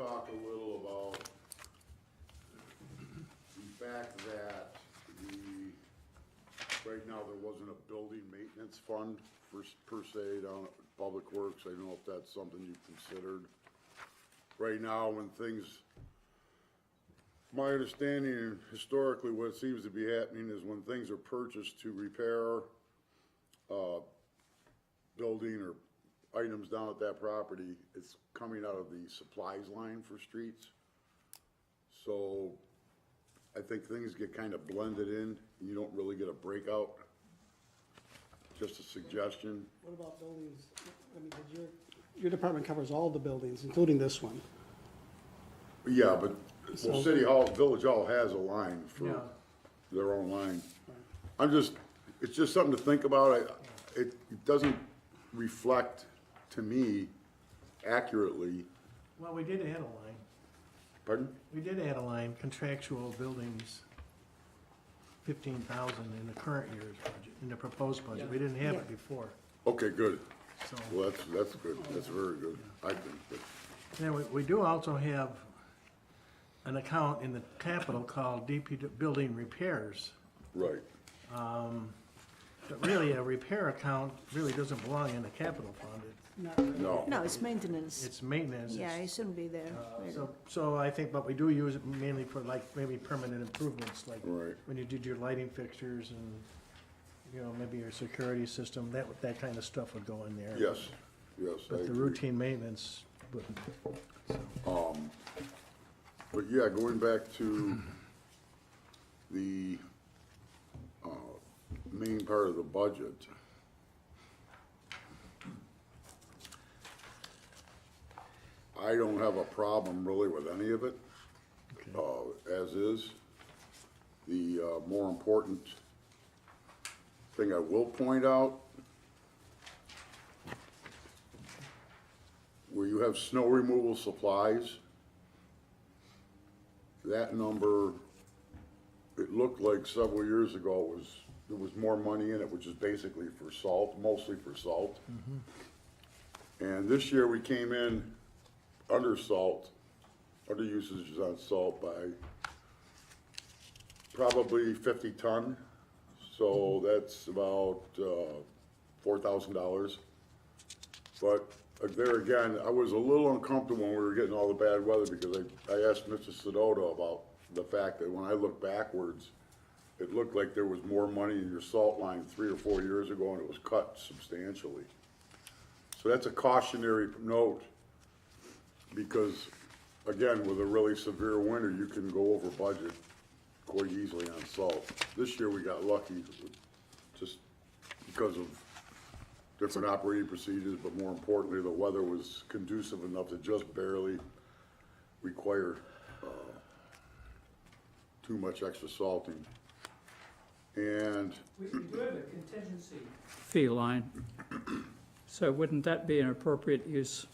talk a little about the fact that right now there wasn't a building maintenance fund per se down at Public Works. I don't know if that's something you've considered. Right now, when things, my understanding historically, what seems to be happening is when things are purchased to repair building or items down at that property, it's coming out of the supplies line for streets. So I think things get kind of blended in, and you don't really get a breakout. Just a suggestion. What about buildings? I mean, 'cause your department covers all the buildings, including this one. Yeah, but, well, So- City Hall, Village Hall has a line for Yeah. their own line. It's just something to think about. It doesn't reflect, to me, accurately. Well, we did add a line. Pardon? We did add a line, contractual buildings, 15,000 in the current year's budget, in the proposed budget. We didn't have it before, Okay, good. so. Well, that's good. That's very good, I think. But Then we do also have an account in the capital called D.P.W Building Repairs. right. But really, a repair account really doesn't belong in the capital fund. Not really. No. No, it's maintenance. It's maintenance. Yeah, it shouldn't be there. really. So I think, but we do use it mainly for like maybe permanent improvements, like Right. when you did your lighting fixtures and, you know, maybe your security system, that kind of stuff would go in there. Yes, yes, I But the agree. routine maintenance wouldn't. But yeah, going back to the main part of the budget. I don't have a problem really with any of it, as is. The more important thing I will point out, where you have snow removal supplies, that number, it looked like several years ago there was more money in it, which is basically for salt, mostly for salt. And this year we came in under usage on salt by probably 50 ton. So that's about $4,000. But there again, I was a little uncomfortable when we were getting all the bad weather because I asked Mr. Sedota about the fact that when I look backwards, it looked like there was more money in your salt line 3 or 4 years ago and it was cut substantially. So that's a cautionary note because, again, with a really severe winter, you can go over budget quite easily on salt. This year we got lucky just because of different operating procedures, but more importantly, the weather was conducive enough to just barely require too much extra salting. And We do have a contingency fee line, so wouldn't that be an appropriate use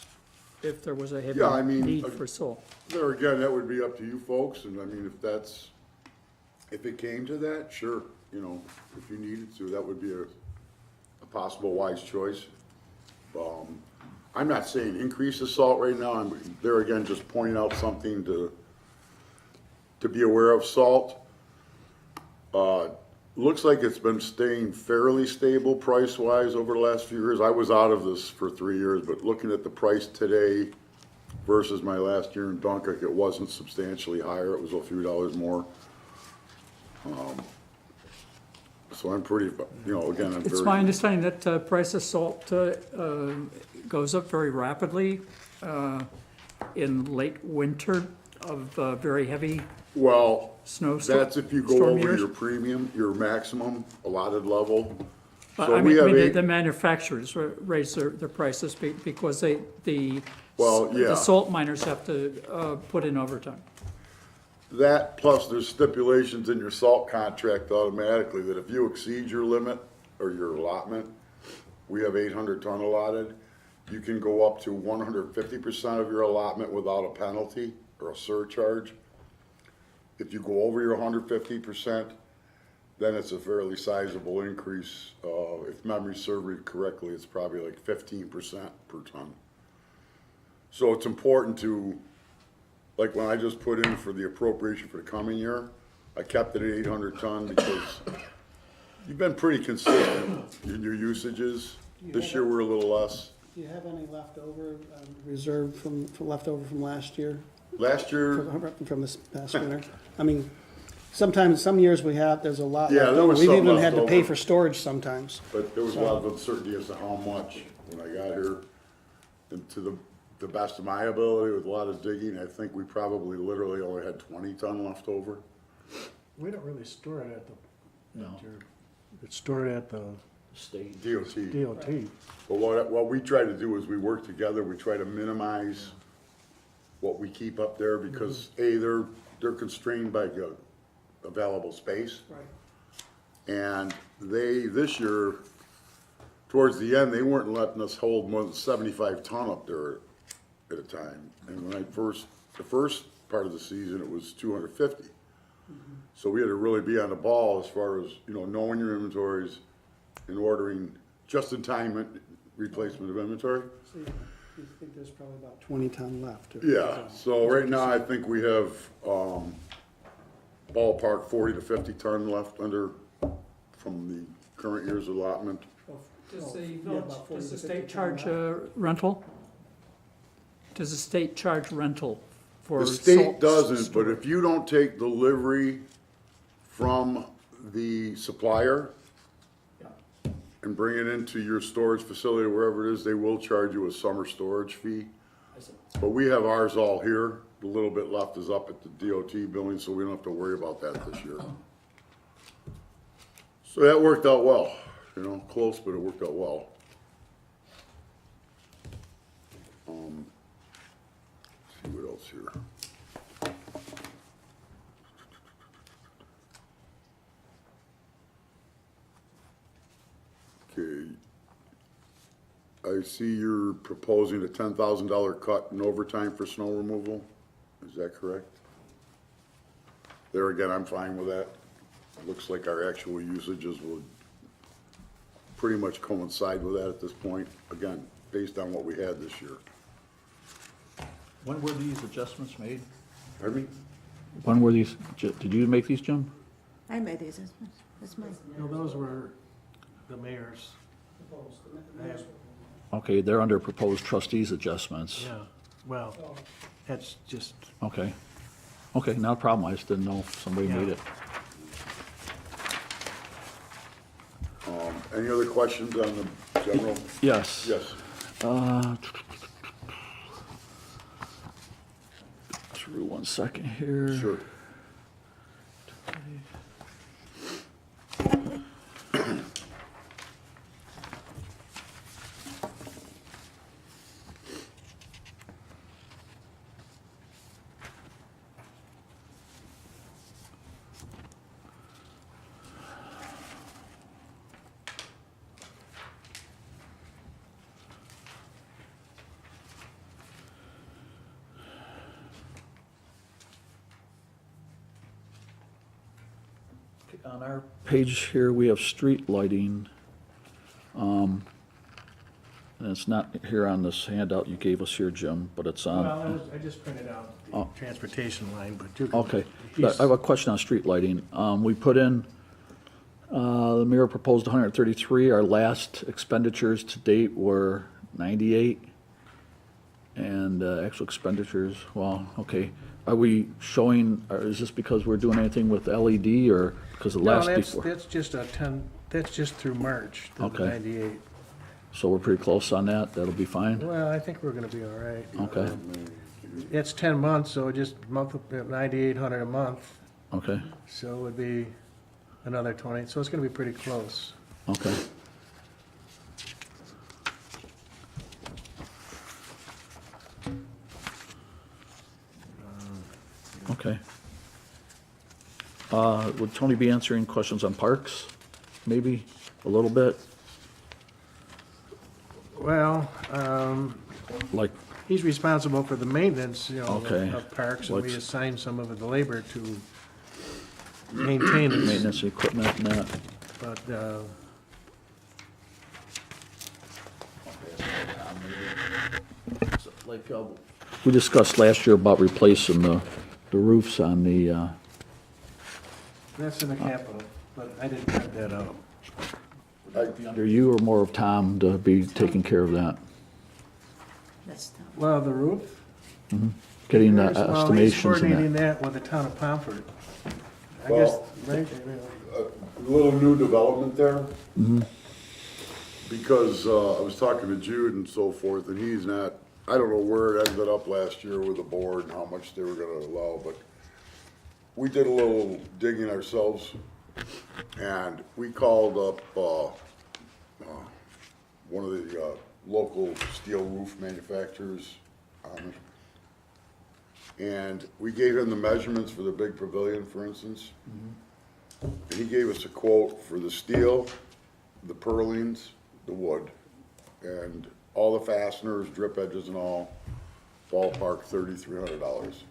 if there was a heavy Yeah, I mean, need for salt? there again, that would be up to you folks, and I mean, if it came to that, sure, you know, if you needed to, that would be a possible wise choice. I'm not saying increase the salt right now, I'm there again, just pointing out something to be aware of. Salt, looks like it's been staying fairly stable price-wise over the last few years. I was out of this for 3 years, but looking at the price today versus my last year in Dunkirk, it wasn't substantially higher, it was a few dollars more. So I'm pretty, you know, again, I'm very. It's my understanding that price of salt goes up very rapidly in late winter of very heavy Well, snowstorm. that's if you go storm over years. your premium, your maximum allotted level. But So I we mean, have the manufacturers raise their prices because Well, yeah. the salt miners have to put in overtime. That plus there's stipulations in your salt contract automatically that if you exceed your limit or your allotment, we have 800 ton allotted, you can go up to 150% of your allotment without a penalty or a surcharge. If you go over your 150%, then it's a fairly sizable increase. If memory serves me correctly, it's probably like 15% per ton. So it's important to like when I just put in for the appropriation for the coming year, I kept it at 800 ton because you've been pretty consistent in your usages. This year we're a little less. Do you have any leftover, reserved from leftover from last year? Last year, From this past winter? I mean, sometimes, some years we have, there's a lot Yeah, left there over. was We've some even left had to pay over. for storage sometimes. but there was a lot of uncertainty as to how much when I got here. And to the best of my ability, with a lot of digging, I think we probably literally only had 20 ton left over. We don't really store it at the, No. it's stored at the State. DOT. DOT. But what we try to do is we work together, we try to minimize what we keep up there because A, they're constrained by the available space. Right. And this year, towards the end, they weren't letting us hold more than 75 ton up there at a time. And when the first part of the season, it was 250. So we had to really be on the ball as far as, knowing your inventories and ordering just-in-time replacement of inventory. So you think there's probably about 20 ton left? or- Yeah, so right now, I think we have, ballpark 40 to 50 ton left from the current year's allotment. Does the Yeah, village, about 40 does the to state 50 charge ton rental? Does the state charge rental for The salt? state doesn't, but if you don't take delivery from the supplier Yeah. and bring it into your storage facility, wherever it is, they will charge you a summer storage fee. I see. But we have ours all here. The little bit left is up at the DOT building, so we don't have to worry about that this year. So that worked out well, close, but it worked out well. See what else here. Okay. I see you're proposing a $10,000 cut in overtime for snow removal. Is that correct? There again, I'm fine with that. Looks like our actual usages would pretty much coincide with that at this point, again, based on what we had this year. When were these adjustments made? Pardon me? When were these, did you make these, Jim? I made these, that's mine. No, those were the mayor's. Okay, they're under proposed trustees adjustments. Yeah, well, that's just, Okay. Okay, not a problem. I just didn't know if somebody made Yeah. it. Any other questions on the general? Yes. Yes. Through 1 second here. Sure. On our page here, we have street lighting. And it's not here on this handout you gave us here, Jim, but it's on. well, I just printed out the transportation line, but you can. Okay, I have a question on street lighting. We put in, the mayor proposed 133, our last expenditures to date were 98. And, actual expenditures, well, okay. Are we showing, or is this because we're doing anything with LED or because of No, last that's, before? that's just that's just through March, the Okay. 98. So we're pretty close on that, that'll be fine, Well, I think we're gonna be all right. okay, It's 10 months, so just month, 9,800 a month, okay, so it would be another 20, so it's gonna be pretty close. okay. Okay. Would Tony be answering questions on parks? Maybe, a little bit, Well, like, he's responsible for the maintenance, Okay. of parks, and we What's- assign some of the labor to maintain it. maintenance equipment and that. But, Like, we discussed last year about replacing the roofs on the, That's in the capital, but I didn't print that out. under you or more of Tom to be taking care of that? That's tough. Well, the roof? Getting the Well, he's estimations coordinating and that. that with the town of Pomfret. I Well- guess, right? A little new development there. Because, I was talking to Jude and so forth, and he's not, I don't know where it ended up last year with the board and how much they were gonna allow, but we did a little digging ourselves, and we called up, one of the, local steel roof manufacturers, and we gave him the measurements for the big pavilion, for instance. And he gave us a quote for the steel, the purlins, the wood, and all the fasteners, drip edges and all, ballpark $3,300.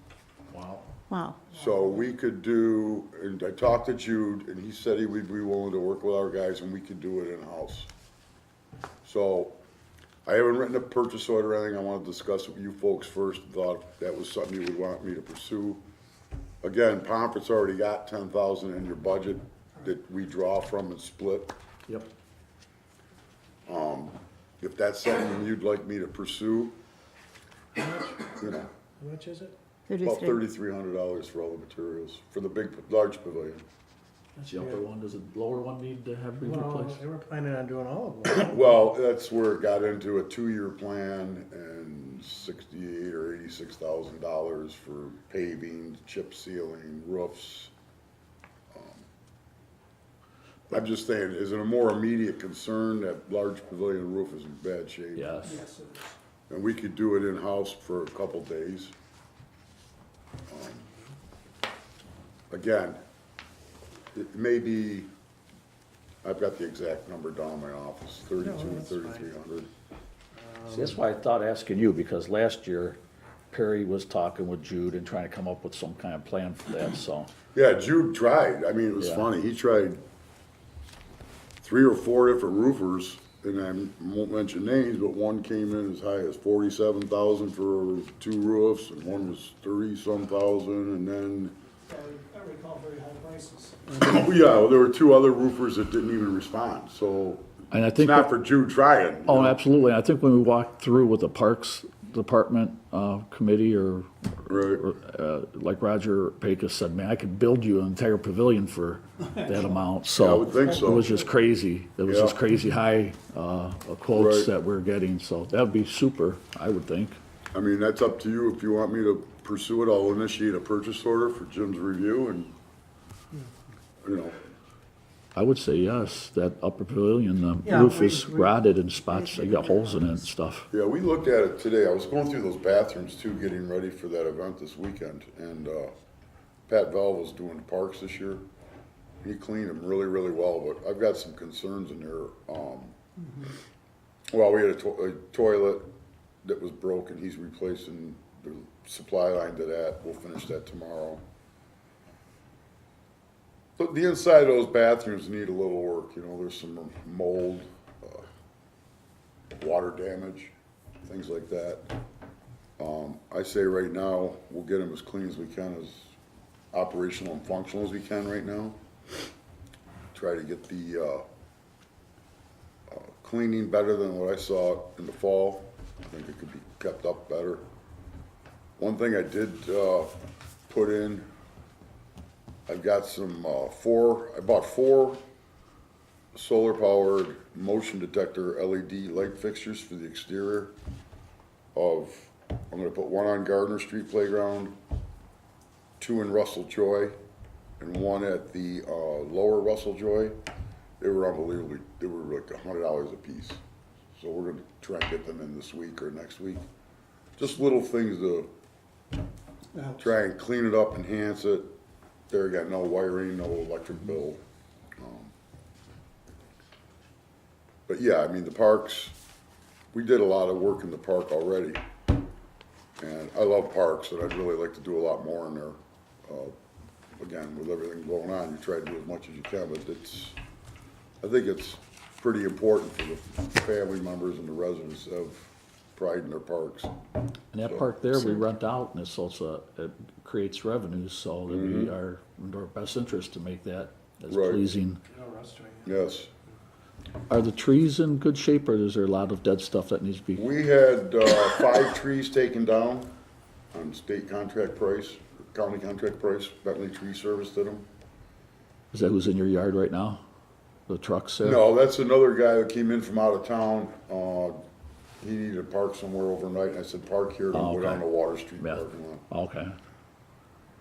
Wow. So we could do, and I talked to Jude, and he said he would be willing to work with our guys, and we could do it in-house. So, I haven't written a purchase order or anything, I wanna discuss it with you folks first, thought that was something you would want me to pursue. Again, Pomfret's already got 10,000 in your budget that we draw from and split. Yep. If that's something you'd like me to pursue, you know, How much is it? about 33. $3,300 for all the materials, for the big, large pavilion. The upper one, does the lower one need to have be Well, replaced? they were planning on doing all of them. Well, that's where it got into a 2-year plan and $68,000 or $86,000 for paving, chip sealing, roofs. I'm just saying, is it a more immediate concern that large pavilion roof is in bad shape? Yes. Yes, it is. And we could do it in-house for a couple days. Again, it may be, I've got the exact number down in my office, 32, that's fine. 3,300. See, that's why I thought asking you, because last year Perry was talking with Jude and trying to come up with some kind of plan for that, so. Yeah, Jude tried, I mean, it was Yeah. funny, he tried 3 or 4 different roofers, and I won't mention names, but one came in as high as 47,000 for 2 roofs, and one was 30-some thousand, and then, I recall very high prices. oh, yeah, well, there were 2 other roofers that didn't even respond, so And I it's think, not for Jude trying. you oh, know? absolutely, I think when we walked through with the Parks Department, committee or, Right. like Roger Pecos said, man, I could build you an entire pavilion for that amount, so. Yeah, I would think so. It was just crazy, it was just Yeah. crazy high, quotes Right. that we're getting, so that'd be super, I would think. I mean, that's up to you, if you want me to pursue it, I'll initiate a purchase order for Jim's review, and, you know, I would say yes, that upper pavilion, the Yeah, roof we- is rotted in spots, they got holes in it and stuff. yeah, we looked at it today, I was going through those bathrooms too, getting ready for that event this weekend, and, Pat Val was doing the parks this year. He cleaned them really, really well, but I've got some concerns in there, well, we had a toilet that was broken, he's replacing the supply line to that, we'll finish that tomorrow. But the inside of those bathrooms need a little work, you know, there's some mold, water damage, things like that. I say right now, we'll get them as clean as we can, as operational and functional as we can right now. Try to get the, cleaning better than what I saw in the fall. I think it could be kept up better. One thing I did, put in, I've got some, I bought 4 solar-powered motion detector LED light fixtures for the exterior of, I'm gonna put 1 on Gardner Street Playground, 2 in Russell Joy, and 1 at the, lower Russell Joy. They were unbelievably, they were like $100 a piece. So we're gonna try and get them in this week or next week. Just little things to That helps. try and clean it up, enhance it. There, got no wiring, no electric bill. But yeah, I mean, the parks, we did a lot of work in the park already. And I love parks, and I'd really like to do a lot more in there. Again, with everything going on, you try to do as much as you can, but I think it's pretty important for the family members and the residents of pride in their parks. And that park there, we rent out, and it's also, it creates revenues, so that we are in our best interest to make that as Right. pleasing. Yes. Are the trees in good shape, or is there a lot of dead stuff that needs to be? We had 5 trees taken down on state contract price, county contract price. Bentley Tree Service did them. Is that who's in your yard right now? The trucks there? No, that's another guy that came in from out of town. He needed to park somewhere overnight, and I said, park here, don't go okay. down to Water Street Yeah. parking lot. Okay.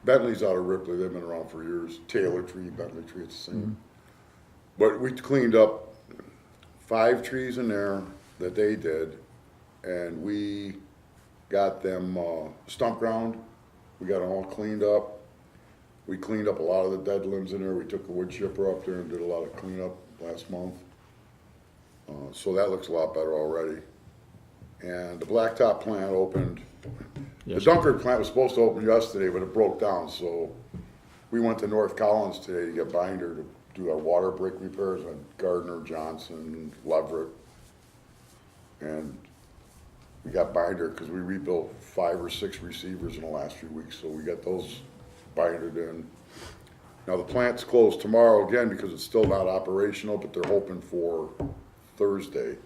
Bentley's out of Ripley, they've been around for years. Taylor Tree, Bentley Tree, it's the same. But we cleaned up 5 trees in there that they did, and we got them stump ground. We got them all cleaned up. We cleaned up a lot of the dead limbs in there. We took a wood chipper up there and did a lot of cleanup last month. So that looks a lot better already. And the blacktop plant opened. The Yes. Dunkirk plant was supposed to open yesterday, but it broke down, so we went to North Collins today to get binder to do our water break repairs on Gardner, Johnson, Leverett. And we got binder because we rebuilt 5 or 6 receivers in the last few weeks, so we got those bindered in. Now, the plant's closed tomorrow again because it's still not operational, but they're hoping for Thursday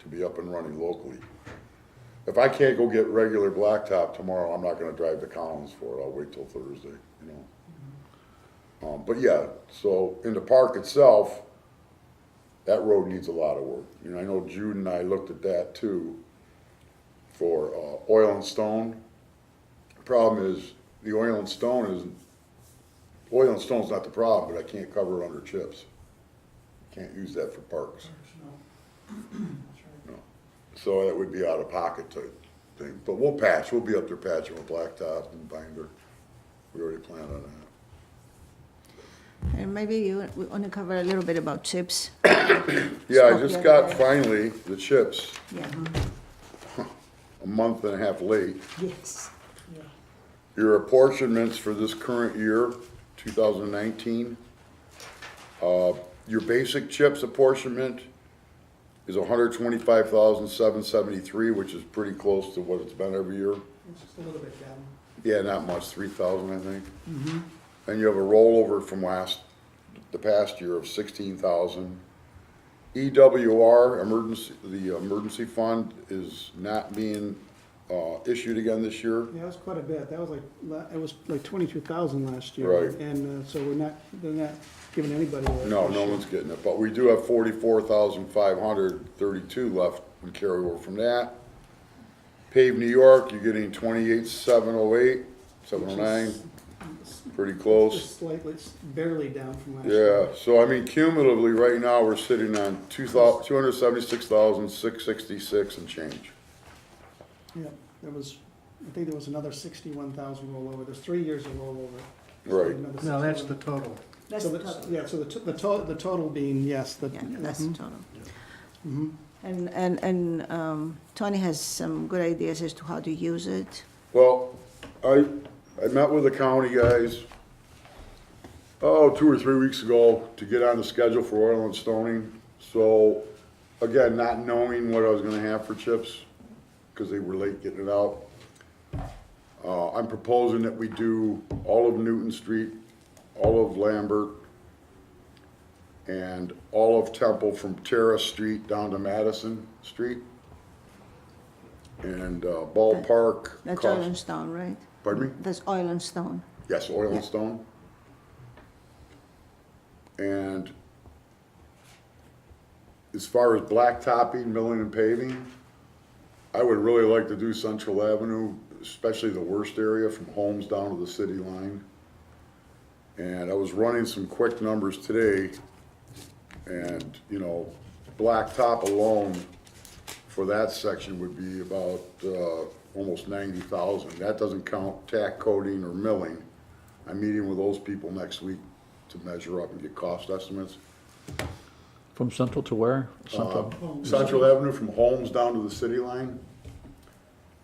to be up and running locally. If I can't go get regular blacktop tomorrow, I'm not gonna drive to Collins for it, I'll wait till Thursday, you know? But yeah, so in the park itself, that road needs a lot of work. You know, I know Jude and I looked at that too, for, oil and stone. The problem is, the oil and stone's not the problem, but I can't cover it under chips. Can't use that for parks. No. So that would be out of pocket type thing, but we'll patch, we'll be up there patching with blacktop and binder. We already planned on that. And maybe you want to cover a little bit about chips. Yeah, I just got finally the chips, Yeah. a month and a half late. Yes. Your apportionments for this current year, 2019. Your basic chips apportionment is 125,773, which is pretty close to what it's been every year. It's just a little bit down. Yeah, not much, 3,000, I think. And you have a rollover from the past year of 16,000. EWR, the emergency fund, is not being issued again this year. Yeah, that was quite a bit. That was it was like 22,000 last year. Right. And so they're not giving anybody that. No, no one's getting it, but we do have 44,532 left in carryover from that. Pave New York, you're getting 28,708, 709, pretty close. Just slightly, it's barely down from last year. Yeah, so I mean cumulatively, right now, we're sitting on 276,666 and change. Yeah, I think there was another 61,000 rollover. There's 3 years of rollover. So Right. another No, that's 61. the total. That's So the the, total. yeah, so the total being, yes, Yeah, that's the total. Mhm. And Tony has some good ideas as to how to use it. Well, I met with the county guys, 2 or 3 weeks ago to get on the schedule for oil and stoning. So, again, not knowing what I was gonna have for chips, because they were late getting it out. I'm proposing that we do all of Newton Street, all of Lambert, and all of Temple from Terrace Street down to Madison Street. And Ballpark. That's Cross- oil and stone, right? Pardon me? That's oil and stone. Yes, oil Yeah. and stone. And as far as blacktopping, milling and paving, I would really like to do Central Avenue, especially the worst area from Holmes down to the city line. And I was running some quick numbers today, and, you know, blacktop alone for that section would be about, almost 90,000. That doesn't count tack coating or milling. I'm meeting with those people next week to measure up and get cost estimates. From Central to where? Central? Central Avenue from Holmes down to the city line,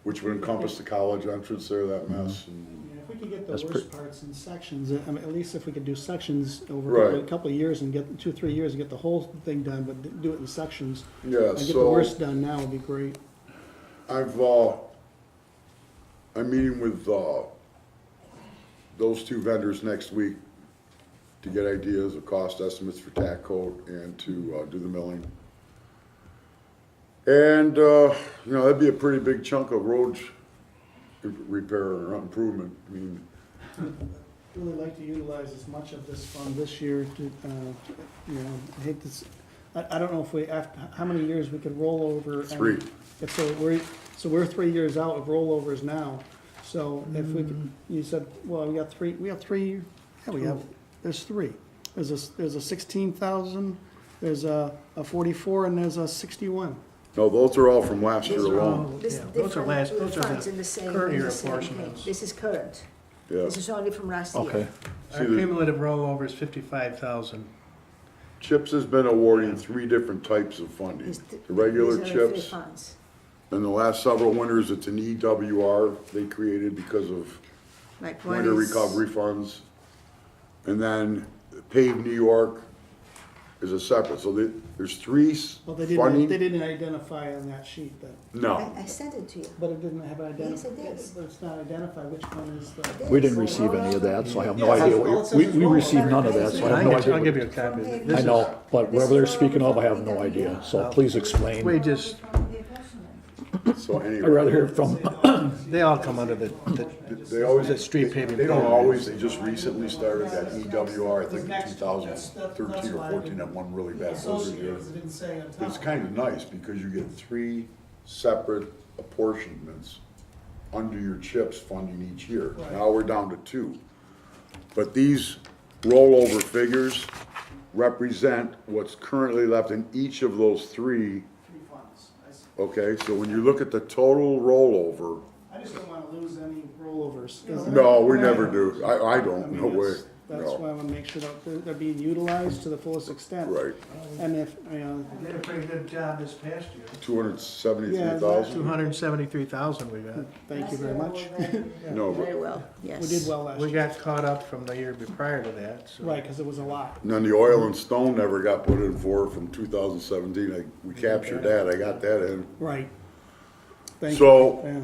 which would encompass the college entrance there, that mess. And Yeah, if we could get the That's worst parts in sections, I mean, at least if we could do sections over Right. a couple of years and get 2 or 3 years and get the whole thing done, but do it in sections. Yeah, And get the so, worst done now would be great. I'm meeting with, those two vendors next week to get ideas of cost estimates for tack coat and to, do the milling. And, you know, that'd be a pretty big chunk of road repair or improvement. I mean, Really like to utilize as much of this fund this year to, you know, I hate this, I don't know if we, how many years we could roll over. and- 3. If so we're 3 years out of rollovers now, so if we could, you said, well, we have 3, there's 3. There's a 16,000, there's a 44, and there's a 61. No, those are all from last year alone. This Yeah, is those are different last- those are funds the in the same, current in year the same thing. apportionments. This is current. Yeah. This is only from last year. Okay. Our See, the- cumulative rollover is 55,000. CHIPS has been awarding 3 different types of funding. These- The regular these are the three CHIPS, funds. in the last several winters, it's an EWR they created because of Like one winter is- recovery funds. And then Pave New York is a separate, so there's 3 Well, they funding. didn't identify on that sheet that, No, I sent it to you. but it didn't have Yes, it identified, is. but it's not identified which one is the. We didn't receive any of that, so I have no Yeah, idea. all it says We is we roll. received none of that, so I have no I'll give idea. you a copy. I This I is- know, but whatever they're speaking of, I have no idea, so please We explain. just, so I'd anyway, rather hear from, they all come under the they always, the street paving they don't program. always, they just recently started that EWR, I think in 2013 or 14, that one really bad blizzard year. It didn't say on top. It's kind of nice because you get 3 separate apportionments under your CHIPS funding each year. Right. Now we're down to 2. But these rollover figures represent what's currently left in each of those 3. 3 funds. I see. Okay, so when you look at the total rollover, I just don't wanna lose any rollovers. no, we never do. I don't, no way, That's no, why I wanna make sure that they're being utilized to the fullest extent. right. And if, you know, They did a pretty good job this past year. 273,000? 273,000 we got. thank you very much. No, Very but, well, yes. We did well last We year. got caught up from the year prior to that, so. Right, cause it was a lot. and then the oil and stone never got put in for from 2017. We captured that, I got that in. Right. Thank you. So, Yeah.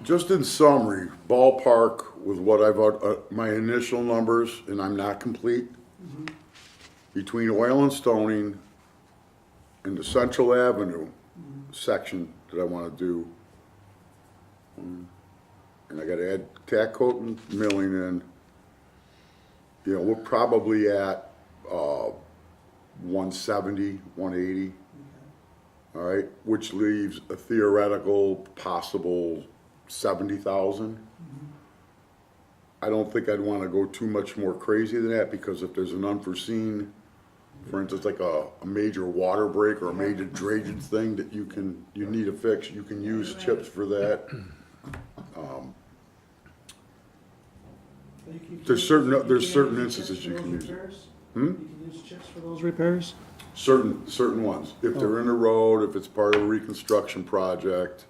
just in summary, ballpark with what I've, my initial numbers, and I'm not complete, between oil and stoning and the Central Avenue section that I wanna do, and I gotta add tack coat and milling in, you know, we're probably at, 170, 180. All right, which leaves a theoretical possible 70,000. I don't think I'd wanna go too much more crazy than that, because if there's an unforeseen, for instance, like a major water break or a major drainage thing that you need to fix, you can use CHIPS for that. There's certain instances you can use it. You can use chips for those repairs? Certain ones, if they're in the road, if it's part of a reconstruction project.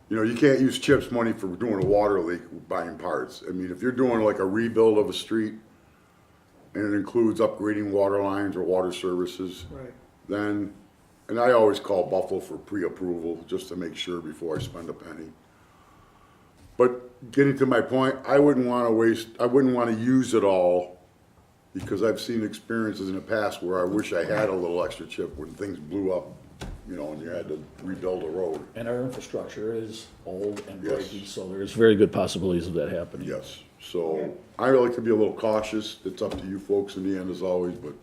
You know, you can't use CHIPS money for doing a water leak, buying parts. I mean, if you're doing like a rebuild of a street, and it includes upgrading water lines or water services, Right. then, and I always call Buffalo for pre-approval, just to make sure before I spend a penny. But getting to my point, I wouldn't wanna use it all, because I've seen experiences in the past where I wish I had a little extra chip when things blew up, you know, and you had to rebuild a road. and our infrastructure is old and Yes. breaking, so there's very good possibilities of that happening. Yes, so I like to be a little cautious. It's up to you folks in the end as always, but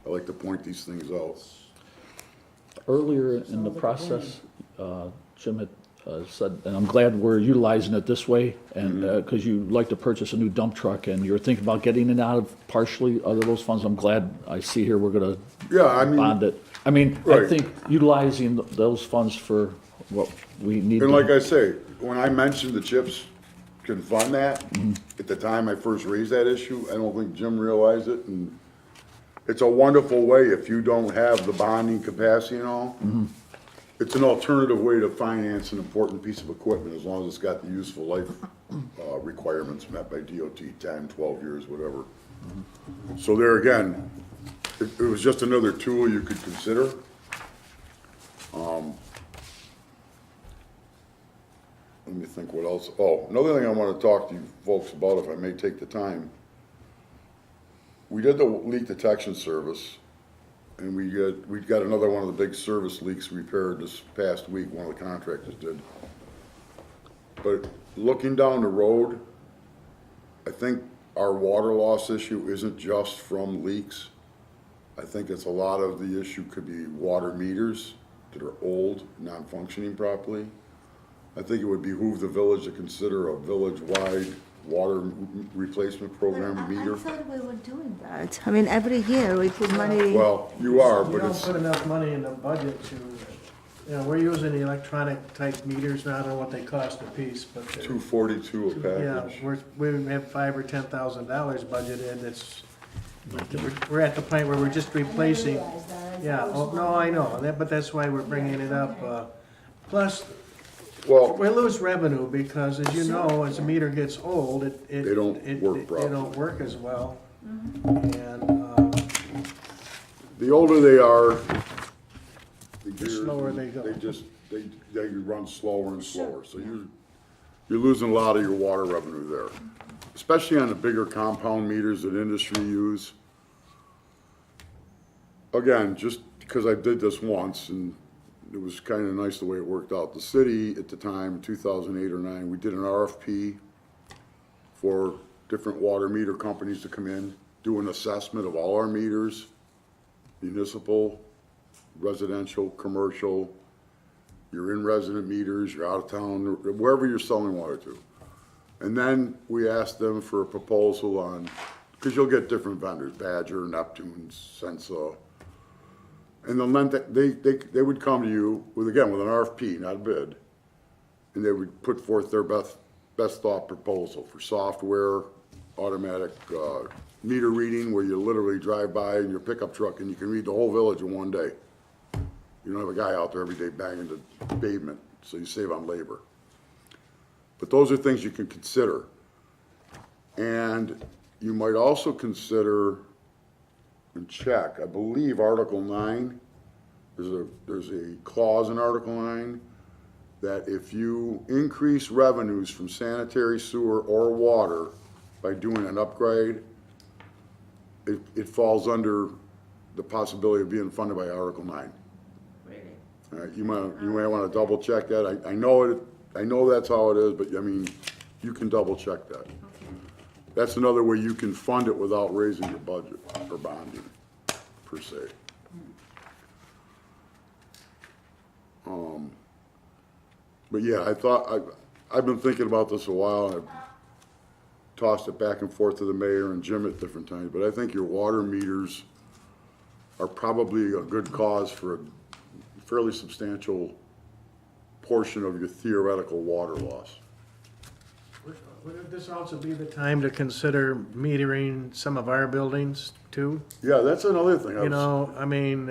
I like to point these things out. Earlier in the process, Jim had said, and I'm glad we're utilizing it this way, and, because you like to purchase a new dump truck, and you're thinking about getting it out of partially out of those funds, I'm glad I see here we're gonna Yeah, I mean, bond it. I mean, I Right. think utilizing those funds for what we need. and like to- I say, when I mentioned the CHIPS can fund that, at the time I first raised that issue, I don't think Jim realized it, and it's a wonderful way if you don't have the bonding capacity and all. It's an alternative way to finance an important piece of equipment, as long as it's got the useful life, requirements met by DOT, 10, 12 years, whatever. So there again, it was just another tool you could consider. think what else, oh, another thing I wanna talk to you folks about, if I may take the time. We did the leak detection service, and we got another one of the big service leaks repaired this past week, one of the contractors did. But looking down the road, I think our water loss issue isn't just from leaks. I think it's a lot of the issue could be water meters that are old, non-functioning properly. I think it would behoove the village to consider a village-wide water replacement program meter. I thought we were doing that. I mean, every year we put money. Well, you are, We but don't it's, put enough money in the budget to, we're using the electronic type meters now, I don't know what they cost a piece, but they're. $242 a Yeah, package. we have $5,000 or $10,000 budgeted, it's, we're at the point where we're just replacing. Yeah, oh, no, I know, but that's why we're bringing it up, plus, Well, we lose revenue, because as you know, as the meter gets old, it. They don't work They properly. don't work as well, Mm-hmm. and, the older they are, the The gears, slower they go. they run slower and slower, so you're losing a lot of your water revenue there. Especially on the bigger compound meters that industry use. Again, just because I did this once, and it was kind of nice the way it worked out. The city, at the time, 2008 or 9, we did an RFP for different water meter companies to come in, do an assessment of all our meters, municipal, residential, commercial, your in-resident meters, your out-of-town, wherever you're selling water to. And then we asked them for a proposal on, because you'll get different vendors, Badger, Neptune, Sensa. And they would come to you with, again, with an RFP, not a bid. And they would put forth their best thought proposal for software, automatic, meter reading, where you literally drive by in your pickup truck and you can read the whole village in one day. You don't have a guy out there every day banging the pavement, so you save on labor. But those are things you can consider. And you might also consider and check, I believe Article 9, there's a clause in Article 9 that if you increase revenues from sanitary sewer or water by doing an upgrade, it falls under the possibility of being funded by Article 9. All right, you might want to double check that. I know that's how it is, but I mean, you can double check that. That's another way you can fund it without raising your budget or bonding, per se. But yeah, I've been thinking about this a while, and I've tossed it back and forth to the mayor and Jim at different times, but I think your water meters are probably a good cause for a fairly substantial portion of your theoretical water loss. would this also be the time to consider metering some of our buildings too? Yeah, that's another thing. You know, I mean,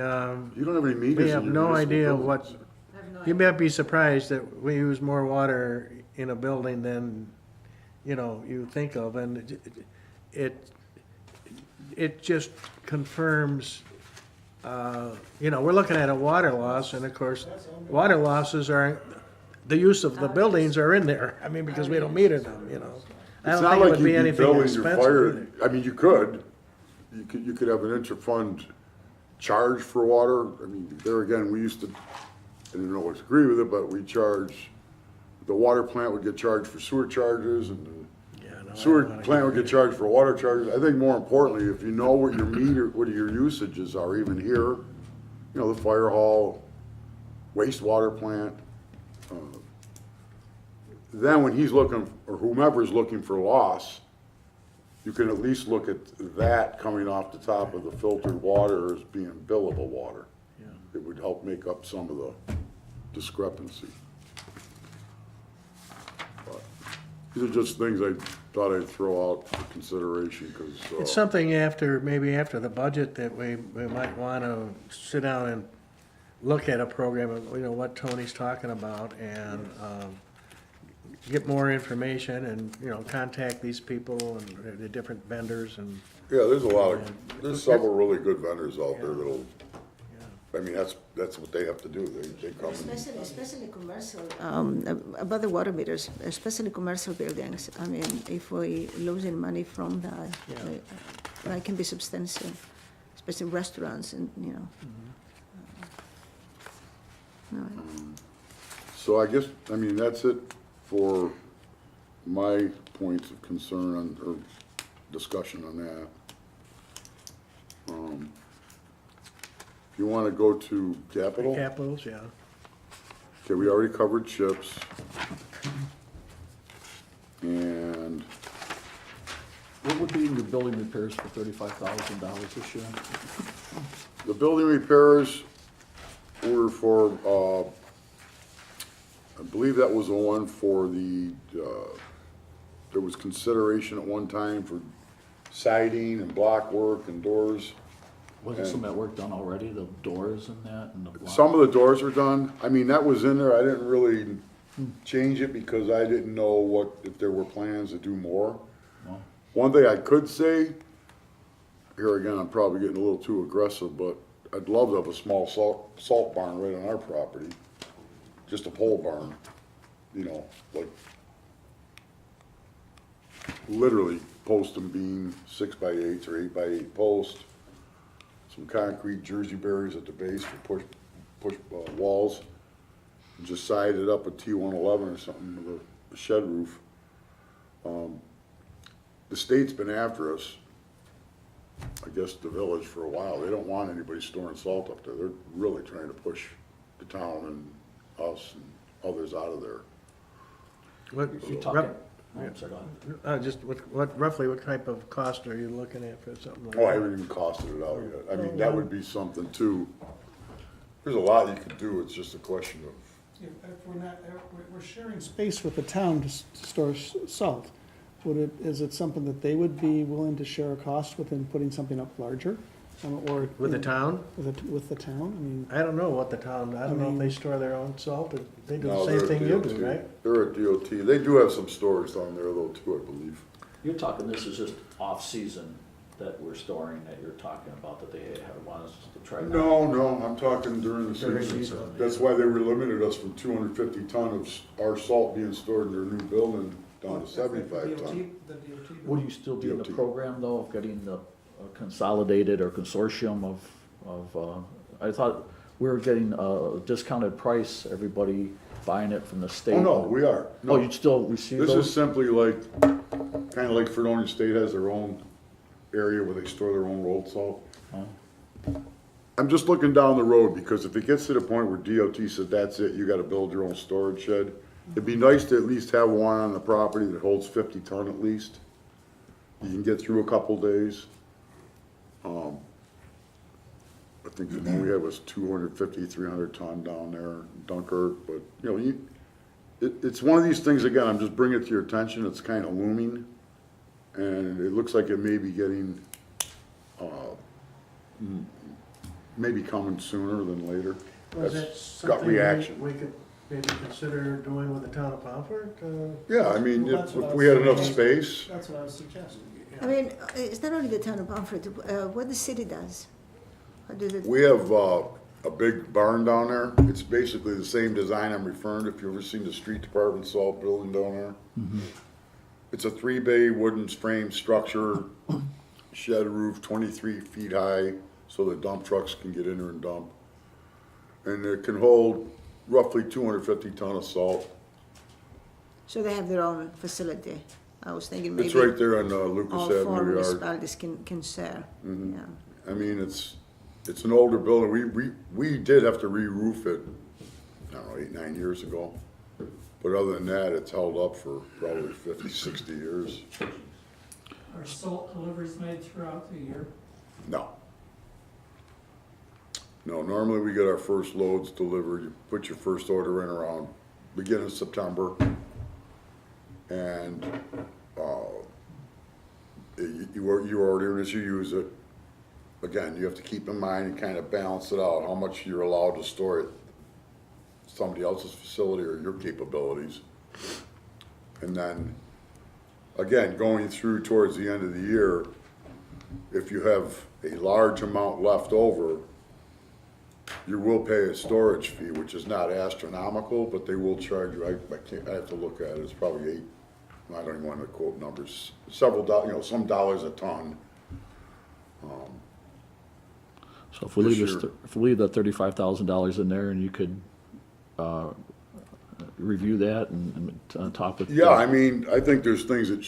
You don't have any meters in we have your no municipal idea buildings. what, you might be surprised that we use more water in a building than, you think of, and it just confirms, we're looking at a water loss, and of course, water losses are, the use of the buildings are in there, I mean, because we don't meter them, I It's don't not think it like would you'd be be anything billing your expensive fire, either. I mean, you could have an inter-fund charge for water. I mean, there again, we used to, I didn't always agree with it, but we charge, the water plant would get charged for sewer charges, and Yeah, no, I the don't sewer wanna plant get would get charged for water charges. I think more importantly, if you know what your usages are, even here, the fire hall, wastewater plant, then when he's looking, or whomever's looking for loss, you can at least look at that coming off the top of the filtered water as being billable water. Yeah. It would help make up some of the discrepancy. But these are just things I thought I'd throw out for consideration, It's because, something maybe after the budget, that we might want to sit down and look at a program, what Tony's talking about, and get more information, and, contact these people and the different vendors, and, yeah, there's several really good vendors out there that'll I mean, that's what they have to do, they come and, Especially commercial, about the water meters, especially commercial buildings. I mean, if we losing money from that, that can be substantial, especially restaurants and, you know. so I guess, I mean, that's it for my points of concern on, or discussion on that. If you wanna go to capital, Capitals, yeah. okay, we already covered chips. And What would be your building repairs for $35,000 this year? the building repairs were for, I believe that was the one for the, there was consideration at one time for siding and block work and doors. Wasn't some of that work done already, the doors and that and the block? Some of the doors were done. I mean, that was in there. I didn't really change it because I didn't know if there were plans to do more. No? One thing I could say, here again, I'm probably getting a little too aggressive, but I'd love to have a small salt barn right on our property. Just a pole barn, you know, like literally post and beam 6x8s or 8x8 post. Some concrete Jersey barriers at the base for push walls. And just side it up with T111 or something with a shed roof. The state's been after us, I guess the village, for a while. They don't want anybody storing salt up there. They're really trying to push the town and us and others out of there. What, You talking, oh, I'm sorry, go ahead. just roughly what type of cost are you looking at for something like Oh, I that? haven't even costed it out yet. I mean, that would be something too. There's a lot you could do. It's just a question of, If we're not, we're sharing space with the town to store salt. Is it something that they would be willing to share a cost within putting something up larger? Or? With the town? With the town, I mean, I don't know what the town, I don't know if they store their own salt, but they do no, the same they're thing at you DOT. do, right? They're at DOT. They do have some stores down there though too, I believe. You're talking, this is just off-season that we're storing, that you're talking about, that they have want us to try? No, I'm talking during the During season. season. That's why they were limited us from 250 ton of our salt being stored in their new building down to 75 ton. Would you still be in the DOT. program though, of getting the consolidated or consortium of, I thought we were getting a discounted price, everybody buying it from the state? Oh, no, we are. Oh, No. you'd still receive This those? is simply like, kinda like Fredonia State has their own area where they store their own road salt. Oh. I'm just looking down the road, because if it gets to the point where DOT said, that's it, you gotta build your own storage shed, it'd be nice to at least have one on the property that holds 50 ton at least. You can get through a couple days. I think the one we had was 250, 300 ton down there in Dunkirk, but, you know, it's one of these things, again, I'm just bringing it to your attention, it's kinda looming, and it looks like it may be getting, maybe coming sooner than later. Was that Gut something reaction. we could maybe consider doing with the town of Pomfret? Yeah, I mean, Well, if that's what I if was we had enough saying. space, that's what I was suggesting. I mean, it's not only the town of Pomfret, what the city does. How does it? we have, a big barn down there. It's basically the same design I'm referring to, if you've ever seen the street department salt building down there. It's a 3-bay wooden frame structure, shed roof, 23 feet high, so the dump trucks can get in there and dump. And it can hold roughly 250 ton of salt. So they have their own facility. I was thinking maybe It's right there on Lucas all four Avenue yard. municipalities can share. Yeah. I mean, it's an older building. We did have to re-roof it, I don't know, 8, 9 years ago. But other than that, it's held up for probably 50, 60 years. Are salt deliveries made throughout the year? No. No, normally we get our first loads delivered, you put your first order in around beginning of September. And, you order it as you use it. Again, you have to keep in mind and kind of balance it out, how much you're allowed to store it, somebody else's facility or your capabilities. And then, again, going through towards the end of the year, if you have a large amount left over, you will pay a storage fee, which is not astronomical, but they will charge you, I can't, I have to look at it, it's probably I don't even wanna quote numbers, several some dollars a ton. So if we leave This this, year. if we leave that $35,000 in there and you could, review that and talk with. Yeah, I mean, I think there's things that,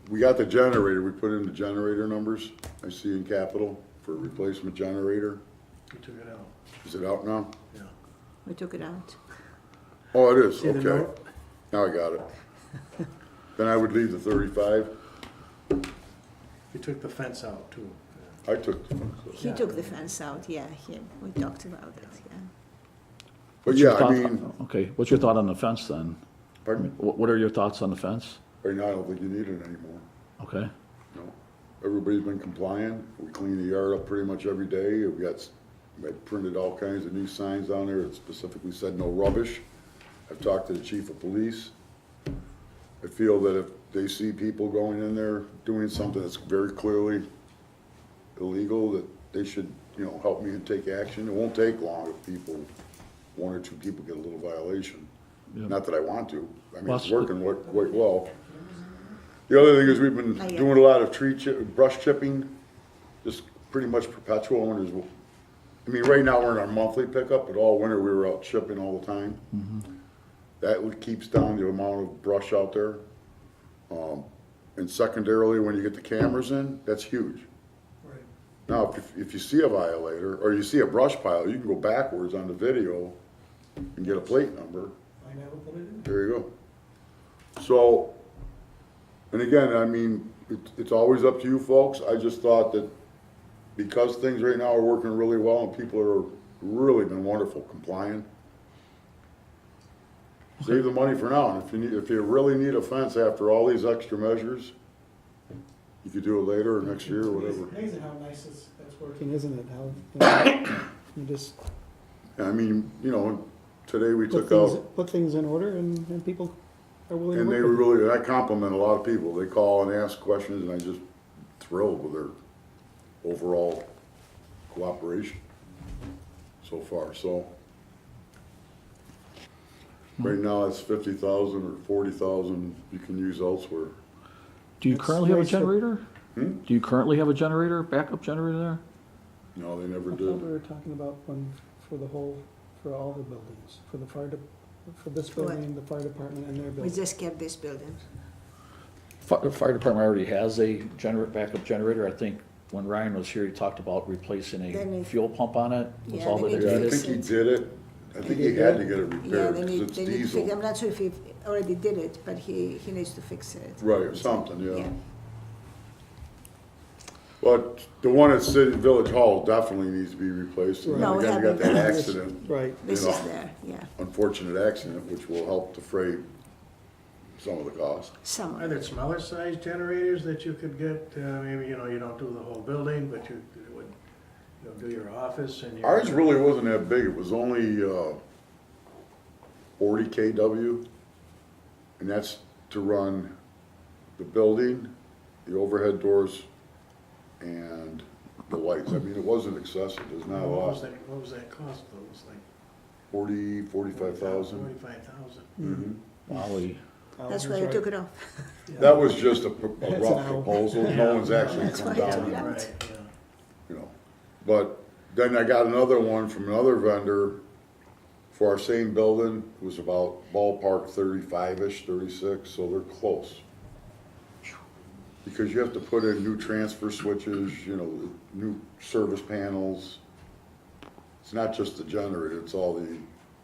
we got the generator, we put in the generator numbers, I see in capital for replacement generator. We took it out, Is it out now? yeah. We took it out. Oh, it is, See the okay. note? Now I got it. Then I would leave the 35. You took the fence out too. I took, He took the fence out, yeah, we talked about it, yeah. but What's your yeah, I thought- mean, Okay, what's your thought on the fence then? pardon me? What are your thoughts on the fence? Right now, I don't think you need it anymore. Okay, No. Everybody's been compliant. We clean the yard up pretty much every day. I printed all kinds of new signs down there that specifically said no rubbish. I've talked to the chief of police. I feel that if they see people going in there doing something that's very clearly illegal, that they should, help me and take action. It won't take long if one or two people get a little violation. Yeah. Not that I want to. I mean, Well, it's working quite well. The other thing is we've been doing a lot of brush chipping, just pretty much perpetual. Right now we're in our monthly pickup, but all winter we were out chipping all the time. That keeps down the amount of brush out there. And secondarily, when you get the cameras in, that's huge. Right. Now, if you see a violator, or you see a brush pile, you can go backwards on the video and get a plate number. Find out what it is. There you go. So, and again, it's always up to you folks. I just thought that because things right now are working really well and people are really been wonderful complying, save the money for now. And if you really need a fence after all these extra measures, you could do it later or next year or whatever. Amazing how nice that's working, isn't it? How, you just Today we took out. put things in order and people are willing to And work they with were you. really, I compliment a lot of people. They call and ask questions, and I just thrilled with their overall cooperation so far. So right now it's 50,000 or 40,000 you can use elsewhere. do you That's currently have a nice for- generator? Hmm? Do you currently have a generator, backup generator there? No, they never I thought did. we were talking about one for all the buildings, for the for this What? building, the fire department and their We building. just kept this building. The fire department already has a backup generator. I think when Ryan was here, he talked about replacing They a need- fuel pump on it. Was Yeah, all they that need Yeah, it I needed. think he did it. I think he had to get it Yeah, repaired they because need, it's they need to fix, I'm diesel. not sure if he already did it, but he needs to fix it. Right, or something, yeah. But the one at Village Hall definitely needs to be replaced. And No, then we again, we got haven't. that accident. Right. This You is know. there, yeah, Unfortunate accident, which will help defray some of the cost. some Are of there it. smaller sized generators that you could get, maybe, you don't do the whole building, but you would, do your office and your. Ours really wasn't that big, it was only, 40 KW. And that's to run the building, the overhead doors, and the lights. It wasn't excessive, there's not a What was lot. what was that cost though? It was like 45,000. 45,000. Mhm. Wally, That's why I took it off. That was just a That's an rough owl. proposal, no one's actually That's come why I took down, it out. Right, yeah. But then I got another one from another vendor for our same building. It was about ballpark 35-ish, 36, so they're close. Because you have to put in new transfer switches, new service panels. It's not just the generator, it's all the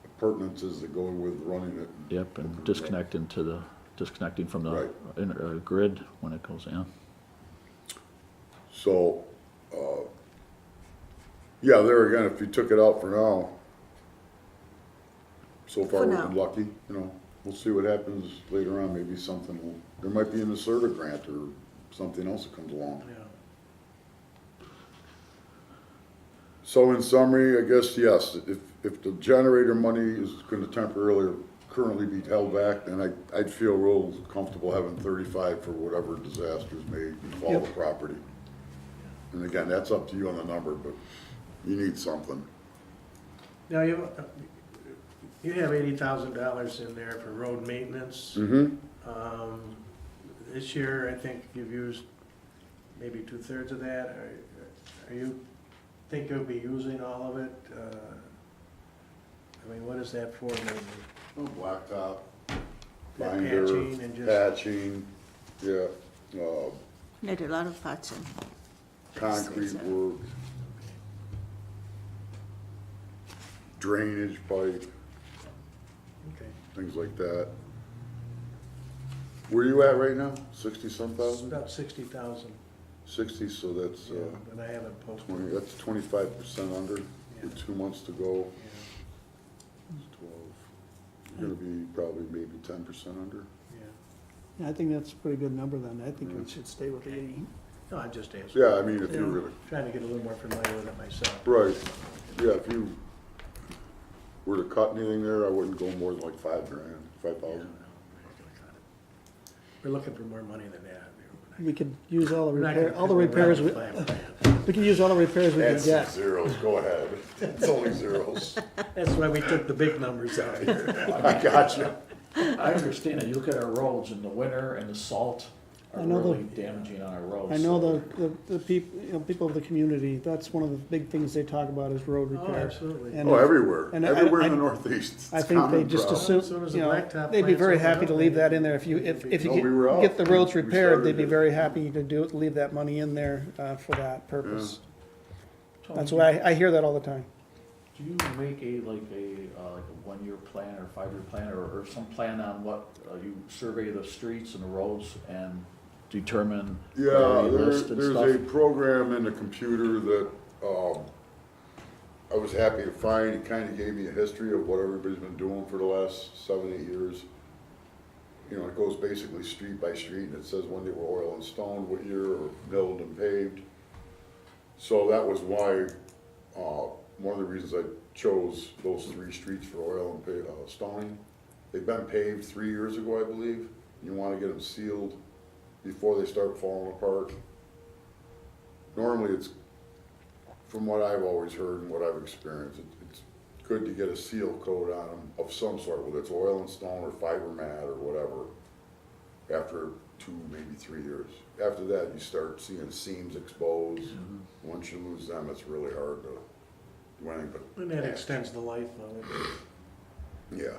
appurtenances that go with running it. yep, and disconnecting from the Right. grid when it goes in. So, yeah, there again, if you took it out for now, so far For we've now. been lucky, we'll see what happens later on, maybe there might be an Acerta grant or something else that comes along. Yeah. So in summary, I guess, yes, if the generator money is gonna currently be held back, then I'd feel real comfortable having 35 for whatever disasters may befall the property. And again, that's up to you on the number, but you need something. Now, you have $80,000 in there for road maintenance. Mm-hmm. This year, I think you've used maybe 2/3 of that. Are you, think you'll be using all of it? I mean, what is that for mainly? Oh, blacktop, That binder, patching and just- patching, yeah, Need a lot of patching. concrete work, drainage pipe, Okay. things like that. Where you at right now? 60-some It's thousand? about 60,000, 60, so that's, but I haven't posted. 20, that's 25% under, with 2 months to go. Yeah, It's 12. You're gonna be probably maybe 10% under. yeah. Yeah, I think that's a pretty good number then. I think it should stay with the 80. No, I just asked. Yeah, I mean, if you were gonna, Trying to get a little more familiar with it myself. right, yeah, if you were to cut anything there, I wouldn't go more than like 5 grand, Yeah, 5,000. no, we're looking for more money than that. We could use all the We're not repair, gonna all the pick repairs, around we 5 grand. could use all the repairs we could Add some get. zeros, go ahead. It's only zeros. That's why we took the big numbers out here. I got you. I understand it. You look at our roads in the winter and the salt are I know the- really damaging on our roads. I know the people, people of the community, that's one of the big things they talk about is road Oh, repair. absolutely. And Oh, everywhere, and everywhere in I- the Northeast. I It's think they common just problem. As soon as assume, the you know, blacktop they'd be plant's very open happy up, to leave they- that in there. If you, if No, we were you out. get the roads We repaired, started they'd be it. very happy to do, leave that money in there, for that purpose. Tony, That's why I hear that all the time. Do you make like a 1-year plan or 5-year plan or some plan on what, you survey the streets and the roads and determine Yeah, priority list and there's stuff? a program in the computer that, I was happy to find. It kinda gave me a history of what everybody's been doing for the last 7, 8 years. You know, it goes basically street by street, and it says when they were oil and stoned, what year, or milled and paved. So that was why, one of the reasons I chose those 3 streets for oil and stoning. They've been paved 3 years ago, I believe. You wanna get them sealed before they start falling apart. Normally, it's, from what I've always heard and what I've experienced, it's good to get a seal coat on them of some sort, whether it's oil and stone or fiber mat or whatever, after 2, maybe 3 years. After that, you start seeing seams exposed. Once you lose them, it's really hard to do anything but. And that patch. extends the life of it. Yeah.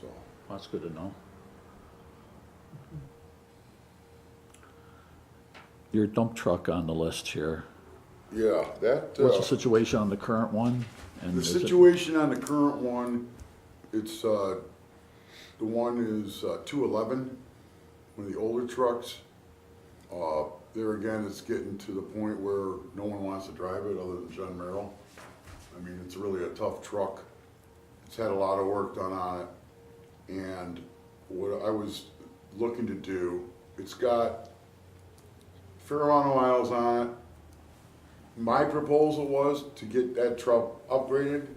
So, That's good to know. Your dump truck on the list here. yeah, that, What's the situation on the current one? And the is it- situation on the current one, it's, the one is 211, one of the older trucks. There again, it's getting to the point where no one wants to drive it other than John Merrill. I mean, it's really a tough truck. It's had a lot of work done on it. And what I was looking to do, it's got a fair amount of miles on it. My proposal was to get that truck upgraded.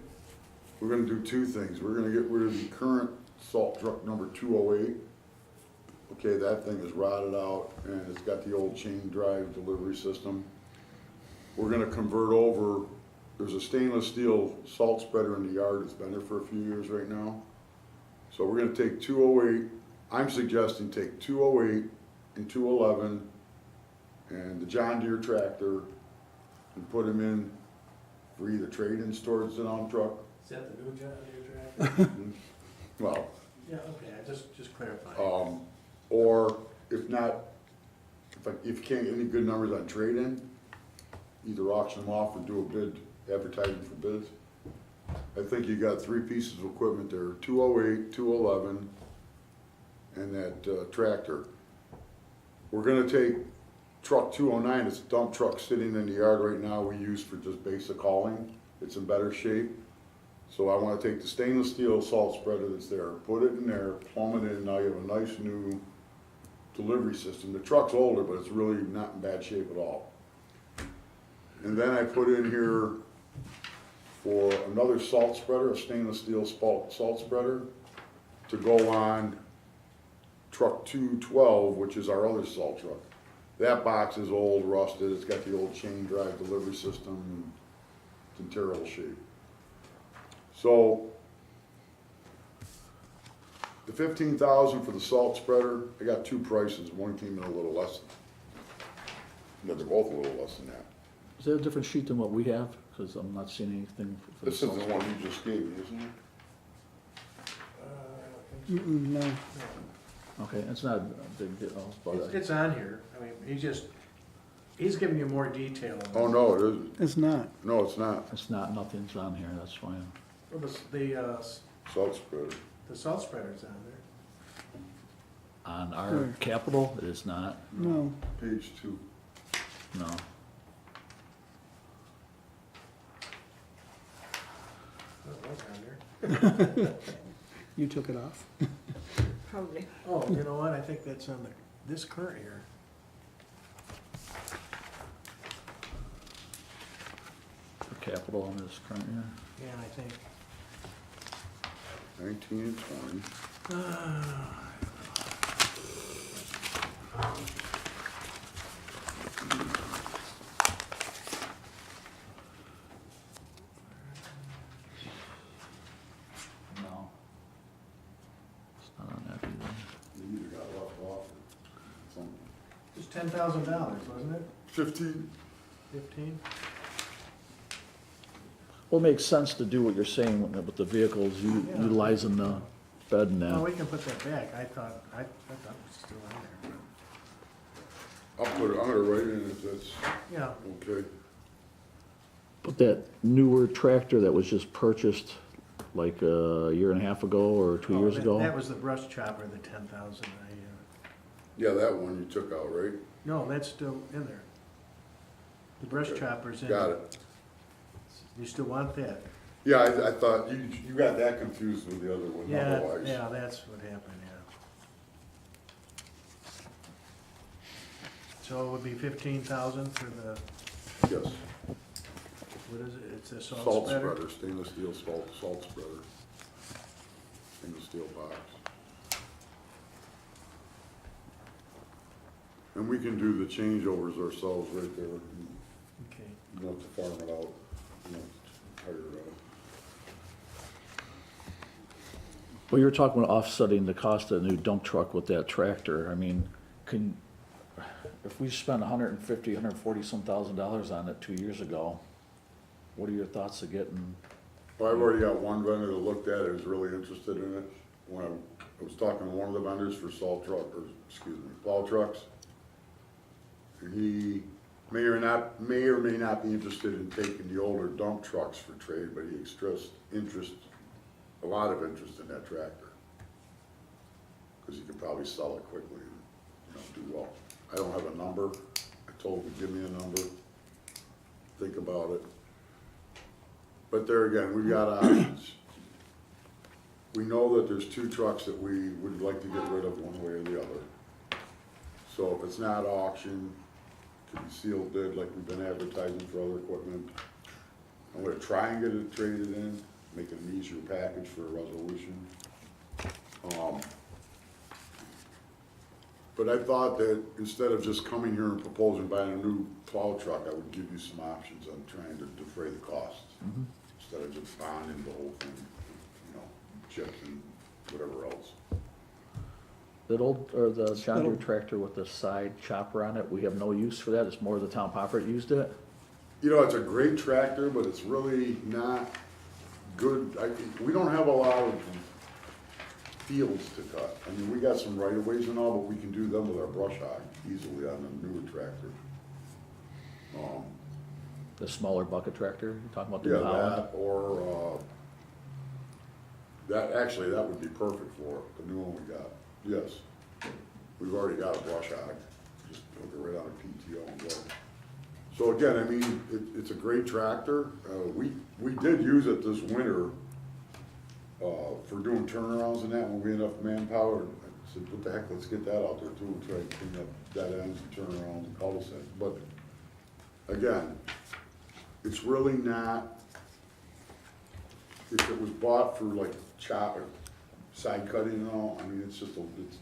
We're gonna do 2 things. We're gonna get rid of the current salt truck number 208. Okay, that thing is rotted out and it's got the old chain drive delivery system. We're gonna convert over, there's a stainless steel salt spreader in the yard. It's been there for a few years right now. So we're gonna take 208, I'm suggesting take 208 and 211 and the John Deere tractor and put them in for either trade-ins towards the dump truck. Is that the new John Deere tractor? Well, Yeah, okay, I just clarifying. or if not, if you can't get any good numbers on trade-in, either auction them off or do a bid, advertising for bids. I think you got 3 pieces of equipment there, 208, 211, and that tractor. We're gonna take truck 209, it's a dump truck sitting in the yard right now we use for just basic hauling. It's in better shape. So I wanna take the stainless steel salt spreader that's there, put it in there, plumb it in, now you have a nice new delivery system. The truck's older, but it's really not in bad shape at all. And then I put in here for another salt spreader, a stainless steel salt spreader, to go on truck 212, which is our other salt truck. That box is old, rusted, it's got the old chain drive delivery system. It's in terrible shape. So, the 15,000 for the salt spreader, I got two prices, one came in a little less. No, they're both a little less than that. Is that a different sheet than what we have? Because I'm not seeing anything for the This is the salt. one you just gave me, isn't it? No, Okay, it's not a big deal, but It's on here, I mean, he's giving you more detail. on Oh, this. no, it isn't. it's not. No, it's not. it's not, nothing's on here, that's fine. Well, Salt spreader. the salt spreader's on there. On our Where? capital, it is not, No, Page 2. no. Oh, it was on there. you took it off. Probably. Oh, you know what, I think that's on this current year. For capital on this current year. Yeah, I think. 19 and 20. No. It's not on that either. You either got left off or something. It's $10,000, wasn't it? 15? 15? Well, it makes sense to do what you're saying with the vehicles, Yeah. utilizing the bed and Oh, that. we can put that back, I thought it was still on there. I'm gonna write in if that's Yeah, okay. But that newer tractor that was just purchased like a year and a half ago or 2 years ago? That was the brush chopper, the 10,000, Yeah, that one you took out, right? no, that's still in there. The brush Okay. chopper's in. Got it. You still want that? Yeah, I thought, you got that confused with the other one Yeah, otherwise. yeah, that's what happened, yeah. So it would be 15,000 for the, Yes, what is it, it's a salt salt spreader? spreader, stainless steel salt spreader. Stainless steel box. And we can do the changeovers ourselves right there. Okay, You don't have to farm it out, you don't have to hire it out. Well, you were talking about offsetting the cost of the new dump truck with that tractor. I mean, if we spent $140 some thousand on it 2 years ago, what are your thoughts of getting? Well, I've already got one vendor that looked at it, who's really interested in it. When I was talking to one of the vendors for plow trucks. And he may or may not be interested in taking the older dump trucks for trade, but he expressed a lot of interest in that tractor. Cause he could probably sell it quickly and, do well. I don't have a number. I told him to give me a number. Think about it. But there again, we've got options. We know that there's two trucks that we would like to get rid of one way or the other. So if it's not auction, it could be sealed bid like we've been advertising for other equipment. I'm gonna try and get it traded in, make it an easier package for a resolution. But I thought that instead of just coming here and proposing buying a new plow truck, I would give you some options on trying to defray the costs. Instead of just bonding the whole thing, chips and whatever else. That the John Deere tractor with the side chopper on it, we have no use for that, it's more the town popper that used it? It's a great tractor, but it's really not good. We don't have a lot of fields to cut. I mean, we got some right of ways and all, but we can do them with our brush hog easily on the newer tractor. The smaller bucket tractor, you're talking about the Yeah, New Holland? that or, that would be perfect for it, the new one we got. Yes. We've already got a brush hog, just hook it right on a PTO and go. So again, I mean, it's a great tractor. We did use it this winter, for doing turnarounds and that, when we had enough manpower. I said, what the heck, let's get that out there too, and try to clean up dead ends and turnarounds and cul-de-sacs. But again, it's really not, if it was bought for like chop or side cutting and all, I mean, it's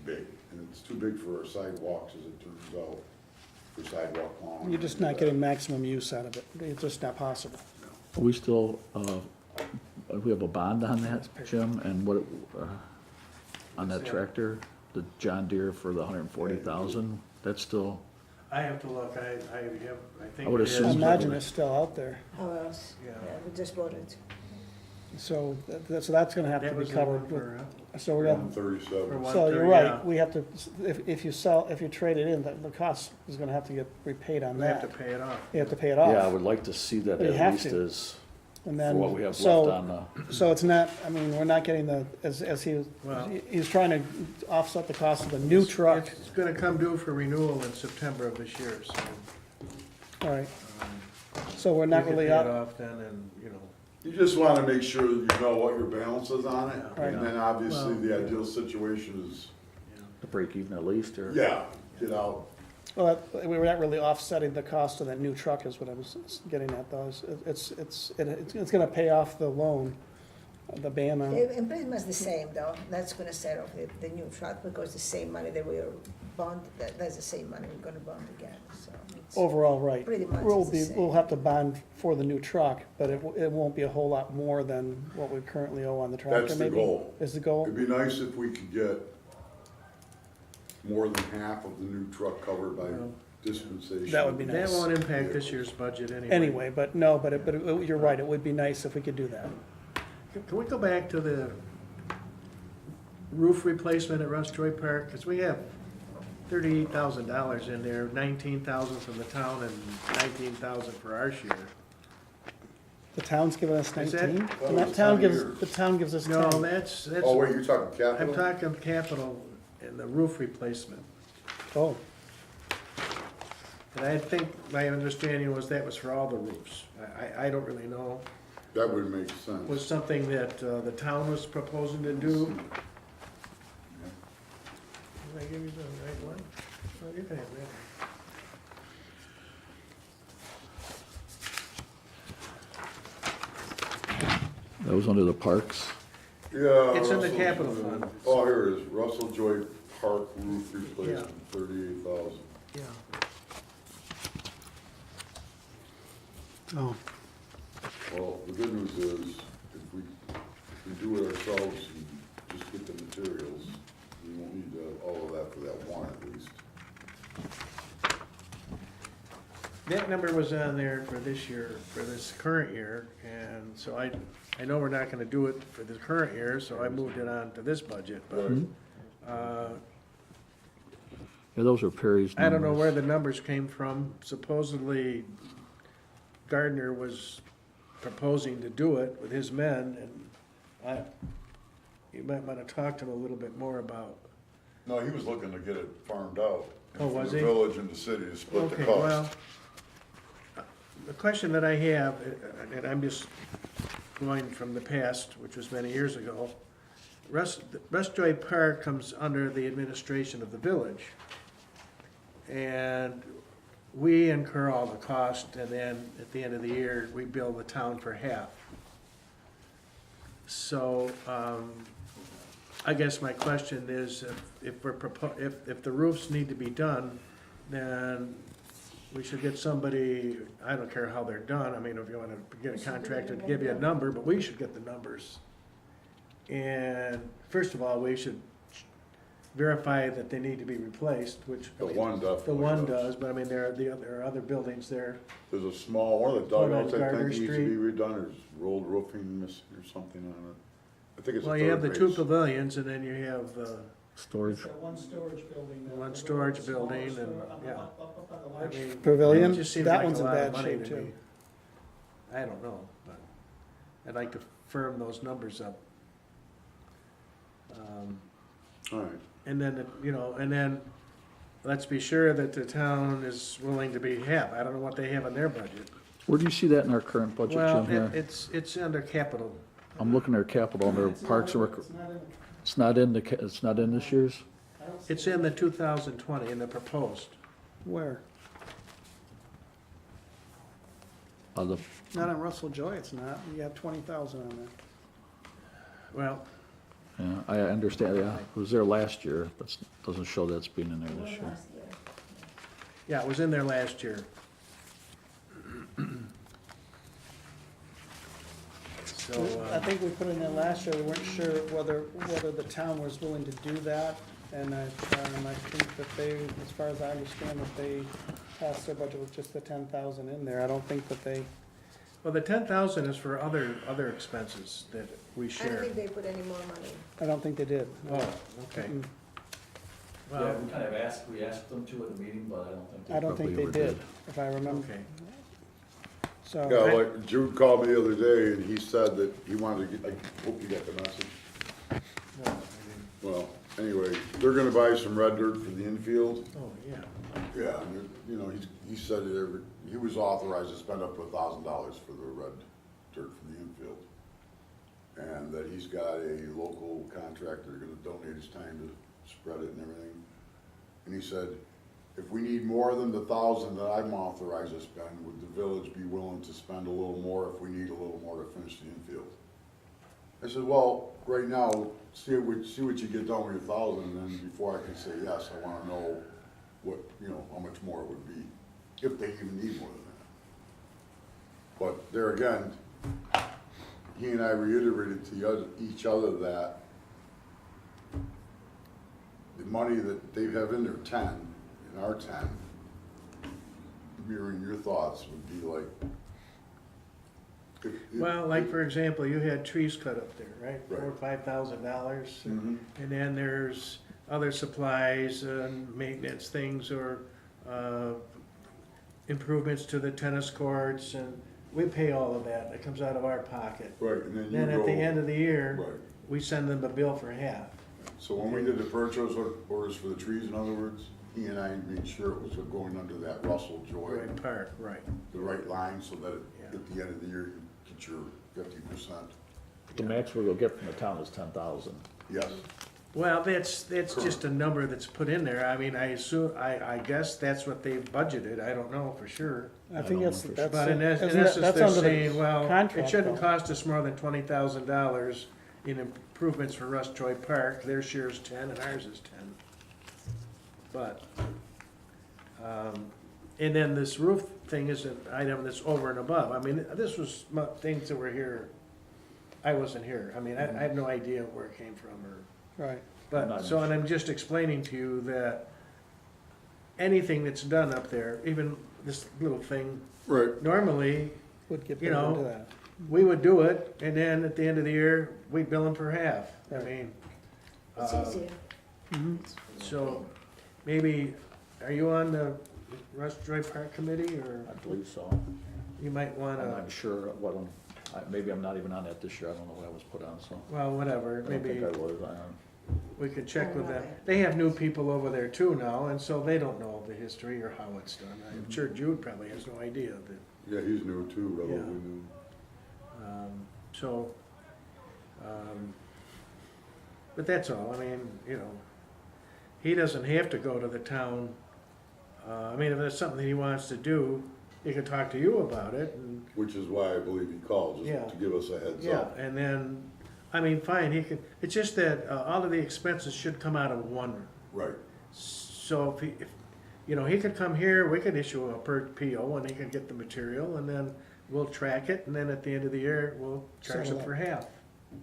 big. And it's too big for our sidewalks, as it turns out, for sidewalk lawn. You're just not getting maximum use out of it. It's just not possible. We still, we have a bond on that, Jim, and what, on that tractor, the John Deere for the 140,000, that's still, I have to look, I think I would it is. assume I Seems imagine like- it's still out there. How else? Yeah. We just bought it. So that's gonna have to That be was the covered one with, for, so we're gonna, 137. For one- so you're yeah. right, we have to, if you sell, if you trade it in, the cost is gonna have to get repaid on we have to that. pay it off. You have to pay it yeah, I off. would like to see that But you at have least to. as, And for then, what we have left so, on the, so it's not, I mean, we're not getting the, as he was, Well- he's trying to offset the cost of the new truck. It's gonna come due for renewal in September of this year, so. All right, so we're not we can really pay it out, off then, and, you know, You just wanna make sure that you know what your balance is on it, Right. and then obviously Well, the ideal situation is, the break even at least, or? yeah, get out. well, we were not really offsetting the cost of that new truck is what I was getting at though. It's gonna pay off the loan, the ban on. And pretty much the same though, that's gonna set off the new truck, because the same money that we are bond, that's the same money we're gonna bond again, so. it's- Overall, right. Pretty much We'll it's the be, same. we'll have to bond for the new truck, but it won't be a whole lot more than what we currently owe on the tractor, That's the maybe? goal. Is the goal? It'd be nice if we could get more than half of the new truck covered by dispensation. That would be that nice. won't impact this year's budget anyway. Anyway, but no, you're right, it would be nice if we could do that. Can we go back to the roof replacement at Russ Joy Park? Because we have $38,000 in there, 19,000 from the town and 19,000 for our share. The town's giving us Is that- 19? That And was that town 10 gives, years. the town gives us 10. No, that's, Oh, wait, you're talking capital? I'm talking capital and the roof replacement. Oh, And I think my understanding was that was for all the roofs. I don't really know. That would make sense. Was something that the town was proposing to do? Did I give you the right one? Oh, you can have that. That was under the parks. Yeah. It's in the Russell- capital fund. Oh, here it is, Russell Joy Park roof replacement, 38,000. Yeah. oh, Well, the good news is, if we do it ourselves and just get the materials, we won't need all of that for that one at least. That number was on there for this year, for this current year, and so I know we're not gonna do it for the current year, so I moved it on to this budget, but, Yeah, those are Perry's I don't know numbers. where the numbers came from. Supposedly Gardner was proposing to do it with his men, and you might wanna talk to him a little bit more about. No, he was looking to get it farmed out. Oh, was For he? the village and the city to split the Okay, cost. well, the question that I have, and I'm just going from the past, which was many years ago, Russ Joy Park comes under the administration of the village. And we incur all the cost, and then at the end of the year, we bill the town for half. So, I guess my question is, if the roofs need to be done, then we should get somebody, I don't care how they're done, I mean, if you wanna get a contractor to give you a number, but we should get the numbers. And first of all, we should verify that they need to be replaced, which. The one definitely The one does, but I mean, there are other buildings there. There's a small, one of the One on dugouts, I Gardner think, needs to Street. be redone, there's rolled roofing missing or something on it. I think it's a Well, you have the third two base. pavilions, and then you have, Storage. one storage building. One storage building and, yeah. I mean, it Pavilion, just seems that like one's a in lot of bad money shape to me. too. I don't know, but I'd like to firm those numbers up. All right, And then, and then let's be sure that the town is willing to be half. I don't know what they have in their budget. Where do you see that in our current budget, Well, Jim, here? it's under capital. I'm looking at our capital under Parks and Rec. It's not in it's not in this year's? It's in the 2020, in the proposed. Where? The, Not on Russell Joy, it's not. You have 20,000 on there. Well, yeah, I understand, yeah, it was there last year, but doesn't show that's being in there this year. yeah, it was in there last year. So, I think we put in there last year, we weren't sure whether the town was willing to do that. And I think that they, as far as I understand, that they passed their budget with just the 10,000 in there. I don't think that they, well, the 10,000 is for other expenses that we I don't share. think they put any more money. I don't think they did. Oh, okay. Mm. Yeah, Well, we kind of we asked them to at the meeting, but I don't think they I don't think probably they ever did, if I remember. okay. So, Yeah, like Jude called me the other day and he said that he wanted to get, I hope you got the message. No, I didn't. Well, anyway, they're gonna buy some red dirt for the infield. Oh, yeah. Yeah, and you know, he said that he was authorized to spend up to $1,000 for the red dirt for the infield. And that he's got a local contractor gonna donate his time to spread it and everything. And he said, if we need more than the 1,000 that I'm authorized to spend, would the village be willing to spend a little more if we need a little more to finish the infield? I said, well, right now, see what you get done with your 1,000, and then before I can say yes, I wanna know what, you know, how much more it would be, if they even need more than that. But there again, he and I reiterated to each other that the money that they have in their 10, in our 10, mirroring your thoughts would be like. Well, like, for example, you had trees cut up there, right? Right. $4,000 or $5,000. Mhm. And then there's other supplies and maintenance things or improvements to the tennis courts, and we pay all of that. It comes out of our pocket. Right, and then you Then at the end go, of the year, right. we send them a bill for half. So when we did the purchase orders for the trees, in other words, he and I made sure it was going under that Russell Joy, Right, Park, right. the right line, so that Yeah. at the end of the year, you get your 50%. The max we'll get from the town is 10,000. Yes, Well, that's just a number that's put in there. I mean, I assume, I guess that's what they've budgeted. I don't know for sure. I think don't that's, know for that's. But in isn't essence, that's they're under the saying, well, it contract, shouldn't though. cost us more than $20,000 in improvements for Russ Joy Park. Their share is 10 and ours is 10. But, and then this roof thing is an item that's over and above. I mean, this was things that were here, I wasn't here. I mean, I have no idea where it came from or. Right, But, Not so, and I'm just explaining to you that anything that's done up there, even this little thing, right. normally, would get You put know, into that. we would do it, and then at the end of the year, we bill them for half. I Right. mean, It's easier. Mhm. so, maybe, are you on the Russ Joy Park Committee, or I believe so. you might I'm wanna, not sure what maybe I'm not even on that this year. I don't know what I was put on, so. well, whatever, I don't maybe think I was. we could check with them. Right. They have new people over there too now, and so they don't know the history or how it's done. I'm Mm-hmm. sure Jude probably has no idea that. Yeah, he's new too, Yeah. relatively new. So, but that's all, I mean, you know, he doesn't have to go to the town. I mean, if there's something that he wants to do, he can talk to you about it, and, Which is why I believe he called, Yeah. just to give us a heads yeah, up. and then, I mean, fine, he can, it's just that, all of the expenses should come out of one. Right, So if, you know, he could come here, we could issue a per PO, and he could get the material, and then we'll track it, and then at the end of the year, we'll charge him Settle for half.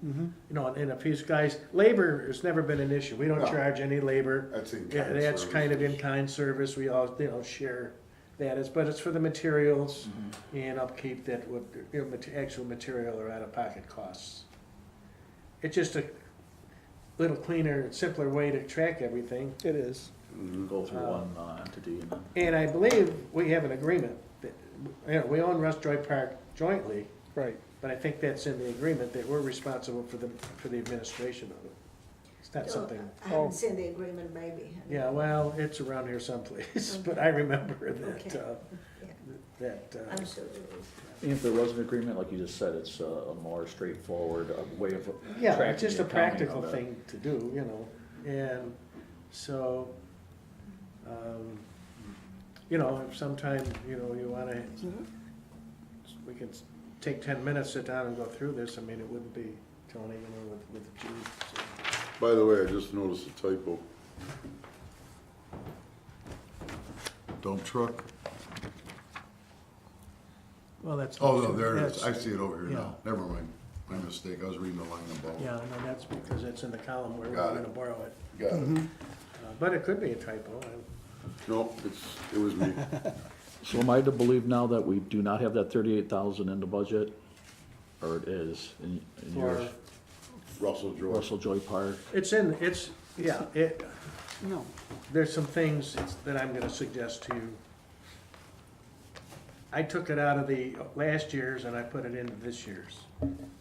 Mhm. You know, and if these guys, labor has never been an issue, we don't No. charge any labor. that's in Yeah, kind that's kind of services. in-kind service, we all, you know, share that, but it's for the materials and upkeep that would, you know, actual material or out-of-pocket costs. It's just a little cleaner, simpler way to track everything, It is. Go through one entity and then. and I believe we have an agreement that, you know, we own Russ Joy Park jointly, Right. but I think that's in the agreement that we're responsible for the administration of it. It's not something. I haven't seen the agreement, maybe. Yeah, well, it's around here someplace, but I remember that, Okay. Yeah, I'm sure it is. And if there was an agreement, like you just said, it's a more straightforward way of yeah, tracking it's just the a accounting practical of it. thing to do, you know, and so, you know, if sometime, you know, you wanna, we can take 10 minutes, sit down and go through this, I mean, it wouldn't be, Tony, you know, with Jude, so. By the way, I just noticed a typo. Dump truck? Well, that's. Oh, no, there it is. I that's- see it over here yeah. now. Never mind. My mistake, I was reading the line above. Yeah, no, that's because it's in the column where we're Got it. gonna borrow it. Got it. But it could be a typo. No, it was me. So am I to believe now that we do not have that 38,000 in the budget? Or it is in yours? Russell George. Russell Joy Park? No. There's some things that I'm gonna suggest to you. I took it out of the last year's and I put it into this year's.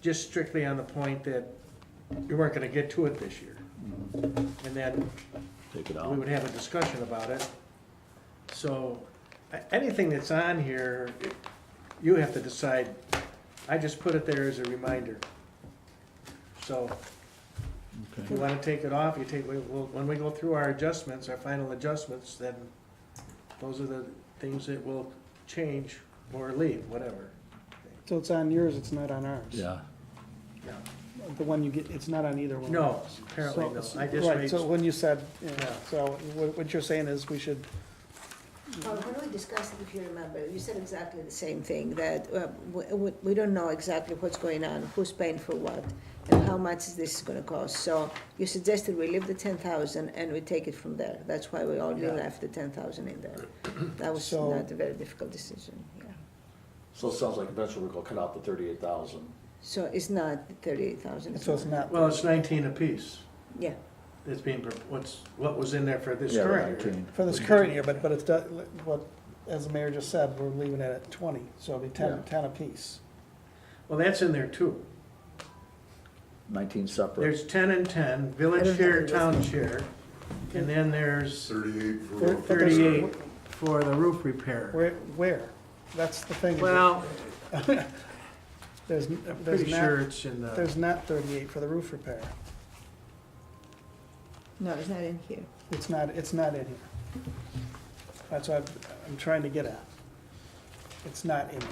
Just strictly on the point that you weren't gonna get to it this year. And then Take it we out. would have a discussion about it. So, anything that's on here, you have to decide. I just put it there as a reminder. So, if you Okay. wanna take it off, you take, when we go through our adjustments, our final adjustments, then those are the things that will change or leave, whatever. So it's on yours, it's not on ours. Yeah. Yeah. The one you get, it's not on either one. No, apparently no. I just Right, made, so when you said, yeah, Yeah. so what you're saying is we should, When we discussed it, if you remember, you said exactly the same thing, that we don't know exactly what's going on, who's paying for what, and how much is this gonna cost. So you suggested we leave the 10,000 and we take it from there. That's why we only Yeah. left the 10,000 in there. That was So- not a very difficult decision, yeah. So it sounds like eventually we're gonna cut out the 38,000. So it's not 38,000. so it's not. well, it's 19 apiece. Yeah, It's being, what was in there for this Yeah, the current year. 19. For this current year, but it's, what, as the mayor just said, we're leaving it at 20, so it'll be 10 apiece. Well, that's in there too. 19 separate. There's 10 and 10, I village don't share, have it with town me. share, and then there's 38 for. But there's- 38 for the roof repair. Where? That's the thing. Well, There's, I'm there's pretty sure not, it's in the, there's not 38 for the roof repair. no, it's not in here. It's not in here. That's what I'm trying to get at. It's not in here.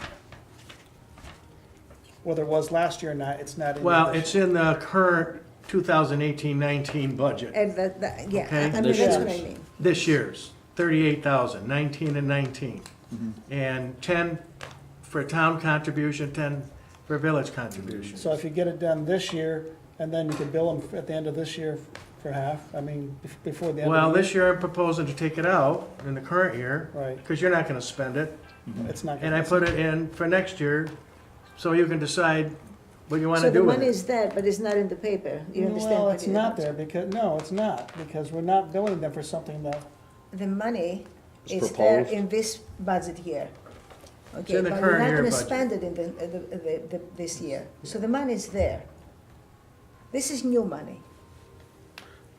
Whether it was last year or not, it's not in. well, this it's year. in the current 2018-19 budget. And yeah, Okay. I mean, This that's what I year's. mean. This year's, 38,000, 19 and 19. And 10 for town contribution, 10 for village contribution. So if you get it done this year, and then you can bill them at the end of this year for half, I mean, before the end Well, of the this year I'm proposing to take it out in the current year, Right, because you're not gonna spend it. it's not. And I put it in for next year, so you can decide what you wanna So the do with money it. is there, but it's not in the paper. You understand? Well, what it's it not is? there, because, no, it's not, because we're not billing them for something that, The money It's is there proposed. in this budget year. Okay, in the but current we're not year gonna budget. spend it in this year. So the money is there. This is new money.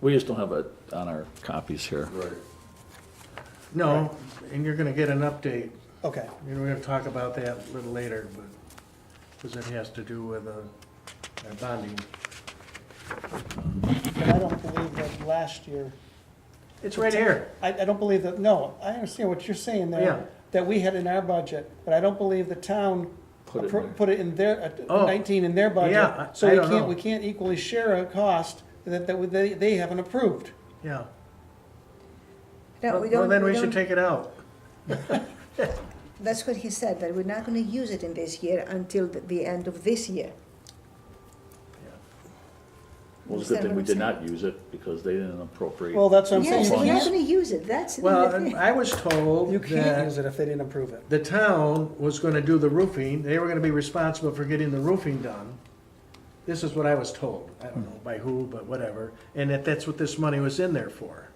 We just don't have it on our copies here. Right. No, and you're gonna get an update. okay. And we're gonna talk about that a little later, but, because it has to do with, our bonding. But I don't believe that last year, It's right here. I don't believe that, no, I understand what you're saying Yeah. there, that we had in our budget, but I don't believe the town Put it in there. put it in their, Oh. 19 in their budget. Yeah, I So we don't know. can't, we can't equally share a cost that they haven't approved. Yeah. No, we Well, don't, then we we should don't, take it out. that's what he said, that we're not gonna use it in this year until the end of this year. Well, it's a good thing we did Understand not use it because they didn't appropriate. Well, that's what I'm Yes, saying. we're not gonna use it, that's. Well, and I was told You can't that use it if they didn't approve it. the town was gonna do the roofing, they were gonna be responsible for getting the roofing done. This is what I was told, I don't know by who, but whatever, and that's what this money was in there for.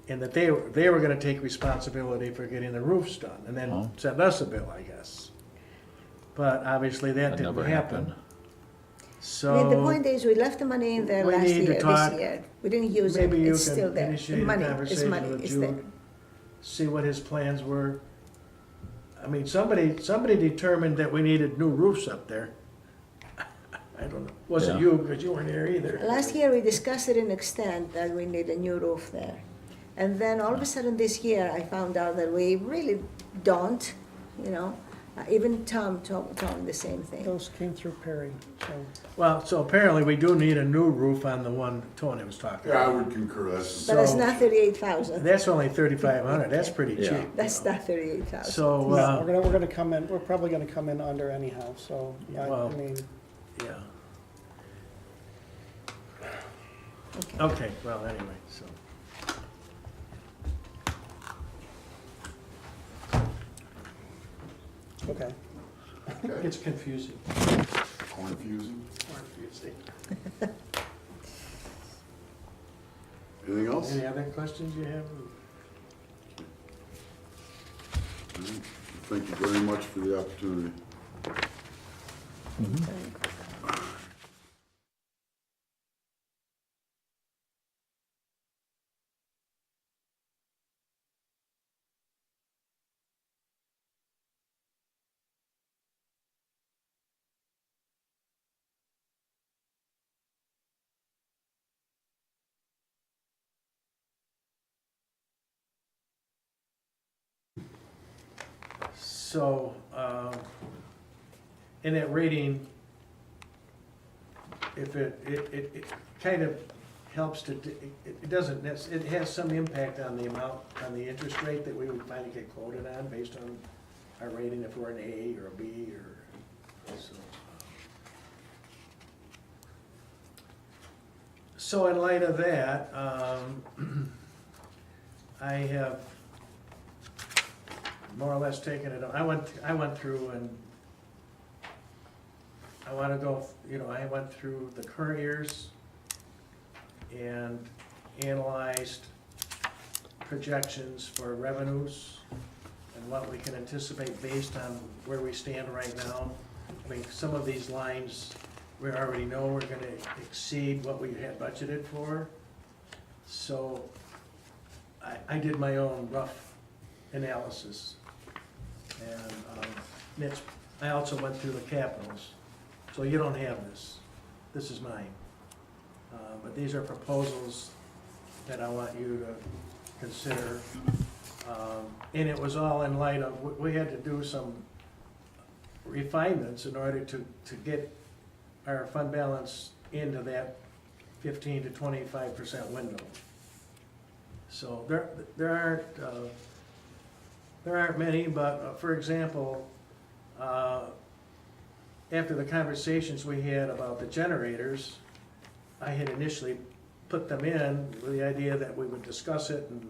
And that they were gonna take responsibility for getting the roofs done, and then Oh. send us a bill, I guess. But obviously that That didn't never happen, happened. so. I mean, the point is, we left the money in there We last need to year, talk- this year. We didn't use it, Maybe you it's still can there. The initiate a money is conversation money, with it's there. Jude, see what his plans were. I mean, somebody determined that we needed new roofs up there. I don't know, wasn't Yeah. you, because you weren't here either. Last year, we discussed it in extent that we need a new roof there. And then all of a sudden this year, I found out that we really don't, you know. Even Tom told the same thing. Those came through Perry, so. Well, so apparently we do need a new roof on the one Tony was talking Yeah, I about. would concur, that's, But it's So- not 38,000. That's only 3,500, that's pretty Yeah. cheap. That's not 38,000. So, No, we're gonna come in, we're probably gonna come in under anyhow, so, I Well- mean, Yeah, Okay. okay, well, anyway, so. Okay. It's confusing. Confusing. Confusing. Anything else? Any other questions you have? Thank you very much for the opportunity. So, in that rating, if it kind of helps to, it doesn't, it has some impact on the amount, on the interest rate that we would finally get quoted on based on our rating, if we're an A or a B or, so. So in light of that, I have more or less taken it, I went through and I wanna go, I went through the current years and analyzed projections for revenues and what we can anticipate based on where we stand right now. I mean, some of these lines, we already know we're gonna exceed what we had budgeted for. So I did my own rough analysis. And I also went through the capitals. So you don't have this. This is mine. But these are proposals that I want you to consider. And it was all in light of, we had to do some refinements in order to get our fund balance into that 15 to 25% window. So there aren't many, but for example, after the conversations we had about the generators, I had initially put them in with the idea that we would discuss it and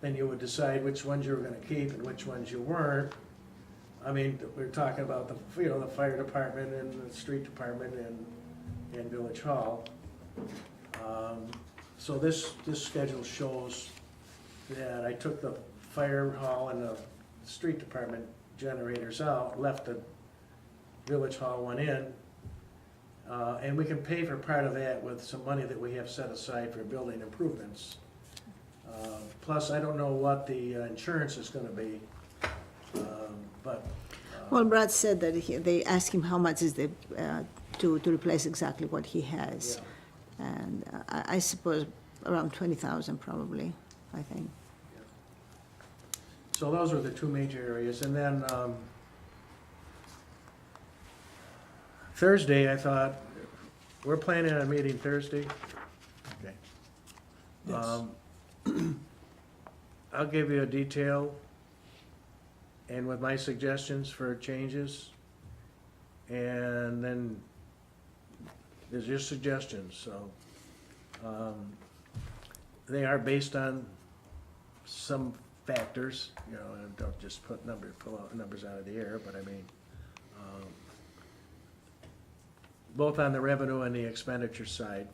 then you would decide which ones you were gonna keep and which ones you weren't. I mean, we're talking about the fire department and the street department and village hall. So this schedule shows that I took the fire hall and the street department generators out, left the village hall one in, and we can pay for part of that with some money that we have set aside for building improvements. Plus, I don't know what the insurance is gonna be, but. Well, Brad said that they asked him how much is the, to replace exactly what he has. Yeah. And I suppose around 20,000 probably, I think. So those are the two major areas, and then Thursday, I thought, we're planning on meeting Thursday? Okay. Yes. I'll give you a detail and with my suggestions for changes, and then there's your suggestions, so they are based on some factors, and don't just pull out numbers out of the air, but I mean, both on the revenue and the expenditure side.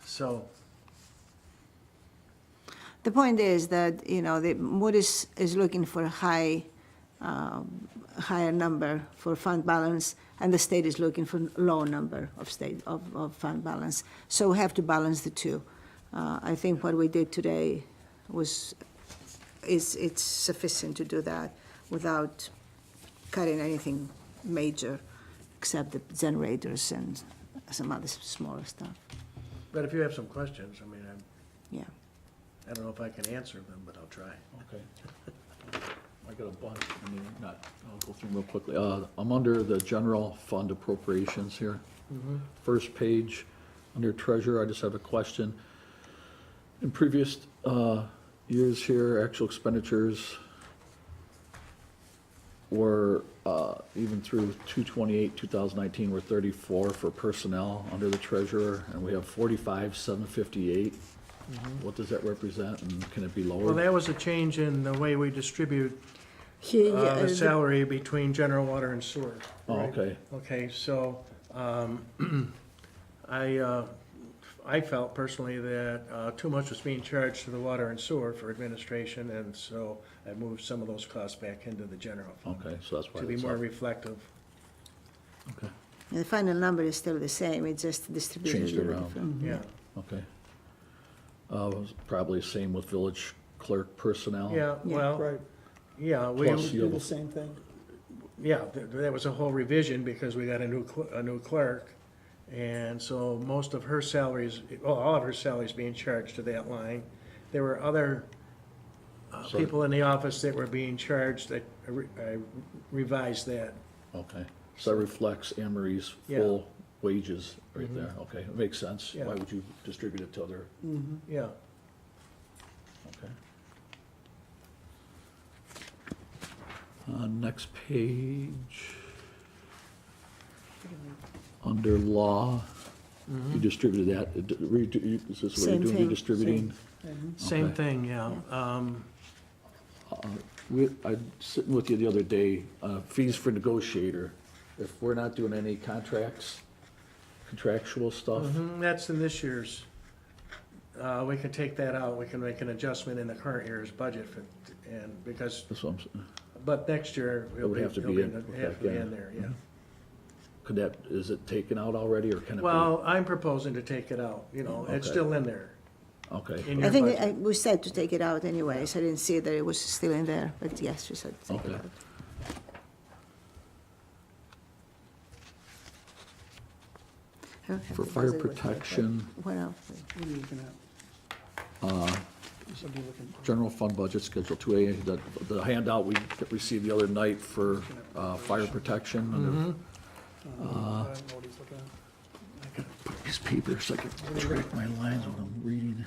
So, The point is that, the Moody's is looking for a higher number for fund balance, and the state is looking for low number of fund balance. So we have to balance the two. I think what we did today it's sufficient to do that without cutting anything major, except the generators and some other smaller stuff. but if you have some questions, I mean, Yeah. I don't know if I can answer them, but I'll try. Okay. I got a bunch, I'll go through them real quickly. I'm under the general fund appropriations here. First page, under treasurer, I just have a question. In previous years here, actual expenditures were even through 2/28/2019, we're 34 for personnel under the treasurer, and we have 45,758. What does that represent, and can it be Well, lowered? that was a change in the way we distribute Here, the salary between general water and sewer. Oh, right? okay, Okay, so, I felt personally that, too much was being charged to the water and sewer for administration, and so I moved some of those costs back into the general fund. okay, so that's why To be it's more up. reflective. Okay, the final number is still the same, it's just distributed a Changed little around. different. Yeah, okay. Probably same with village clerk personnel. yeah, well, Right, yeah, Plus you do have the a- same thing. yeah, there was a whole revision because we got a new clerk. And so most of her salaries, well, all of her salaries being charged to that line. There were other So- people in the office that were being charged, that I revised that. Okay, so that reflects Anne Marie's Yeah. full wages right there, okay, it makes sense. Yeah. Why would you distribute it to other, Yeah, okay. Next page. Under law, you distributed that, is this what you're Same doing, thing, you're distributing? same Okay. thing, yeah. I sitting with you the other day, fees for negotiator, if we're not doing any contractual stuff, That's in this year's. We can take that out, we can make an adjustment in the current year's budget for, and because, that's what I'm saying. but next year, It would have to be in, have to be in there, yeah. Could that, is it taken out already, or can it be? Well, I'm proposing to take it out, it's Okay. still in there, Okay, in I your think budget. we said to take it out anyways, I didn't see that it was still in there, but yes, we said to take it Okay. out. for fire protection, What else? What are you looking at? What are you looking for? general fund budget schedule 2A, the handout we received the other night for, fire protection. under- I don't know what he's looking at. I gotta put these papers so I can track my lines when I'm reading.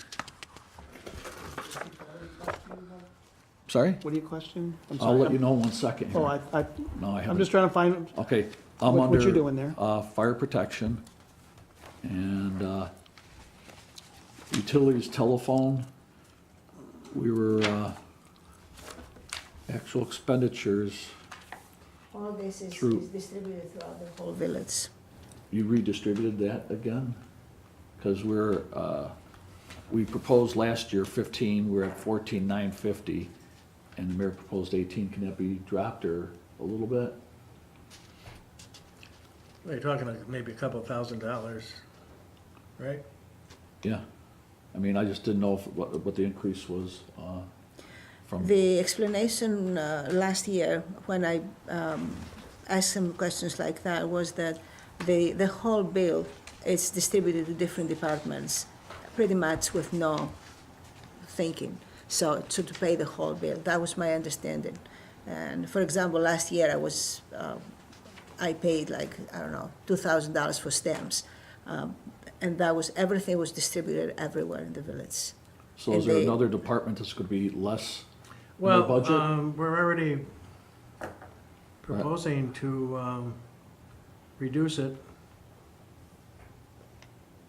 Sorry? What do you question? I'm I'll sorry. let you know in 1 second here. Oh, No, I I'm haven't. just trying to find, Okay, I'm What under. you doing there? Fire protection and, utilities telephone. We were, actual expenditures, All this is Through- distributed throughout the whole village. you redistributed that again? Cause we proposed last year 15, we're at 14,950, and the mayor proposed 18, can that be dropped or a little bit? You're talking like maybe a couple $1,000s, right? Yeah, I mean, I just didn't know what the increase was, from. The explanation last year, when I asked some questions like that, was that the whole bill is distributed to different departments, pretty much with no thinking. So to pay the whole bill, that was my understanding. And for example, last year I paid like, I don't know, $2,000 for stamps. And that was, everything was distributed everywhere in the village. So is And there they- another department that's gonna be less in the Well, budget? we're already proposing to reduce it.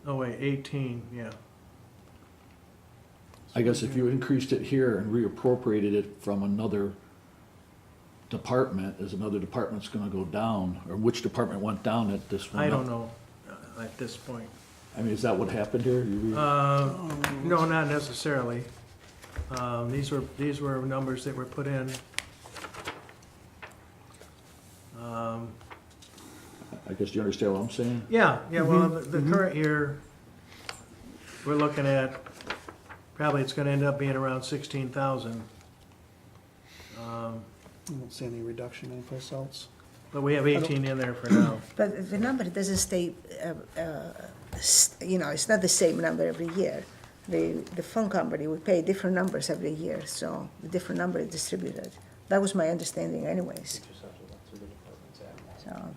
Oh, wait, 18, yeah. I guess if you increased it here and reappropriated it from another department, is another department's gonna go down? Or which department went down at this one? I don't know at this point. I mean, is that what happened here? No, not necessarily. These were numbers that were put in. I guess you understand what I'm saying? Yeah, well, the current year, we're looking at, probably it's gonna end up being around 16,000. I don't see any reduction anyplace else. But we have 18 in there for now. But the number doesn't stay, it's not the same number every year. The phone company, we pay different numbers every year, so the different number is distributed. That was my understanding anyways. So,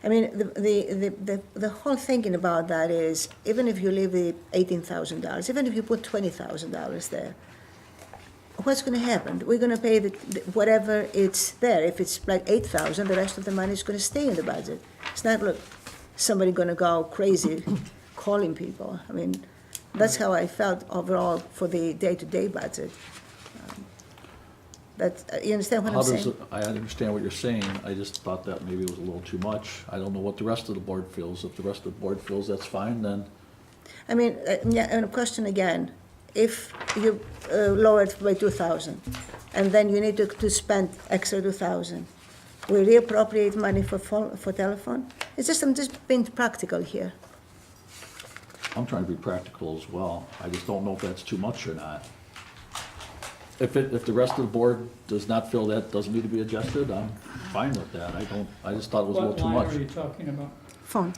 I mean, the whole thinking about that is, even if you leave the $18,000, even if you put $20,000 there, what's gonna happen? We're gonna pay whatever it's there. If it's like 8,000, the rest of the money is gonna stay in the budget. It's not like somebody gonna go crazy calling people. I mean, that's how I felt overall for the day-to-day budget. You understand what How I'm does saying? it, I understand what you're saying, I just thought that maybe it was a little too much. I don't know what the rest of the board feels. If the rest of the board feels that's fine, then I mean, yeah, and a question again, if you lower it by 2,000, and then you need to spend extra 2,000, we reappropriate money for telephone? It's just, I'm just being practical here. I'm trying to be practical as well. I just don't know if that's too much or not. If the rest of the board does not feel that doesn't need to be adjusted, I'm fine with that. I just thought it was a little too much. What line are you talking about? Phone.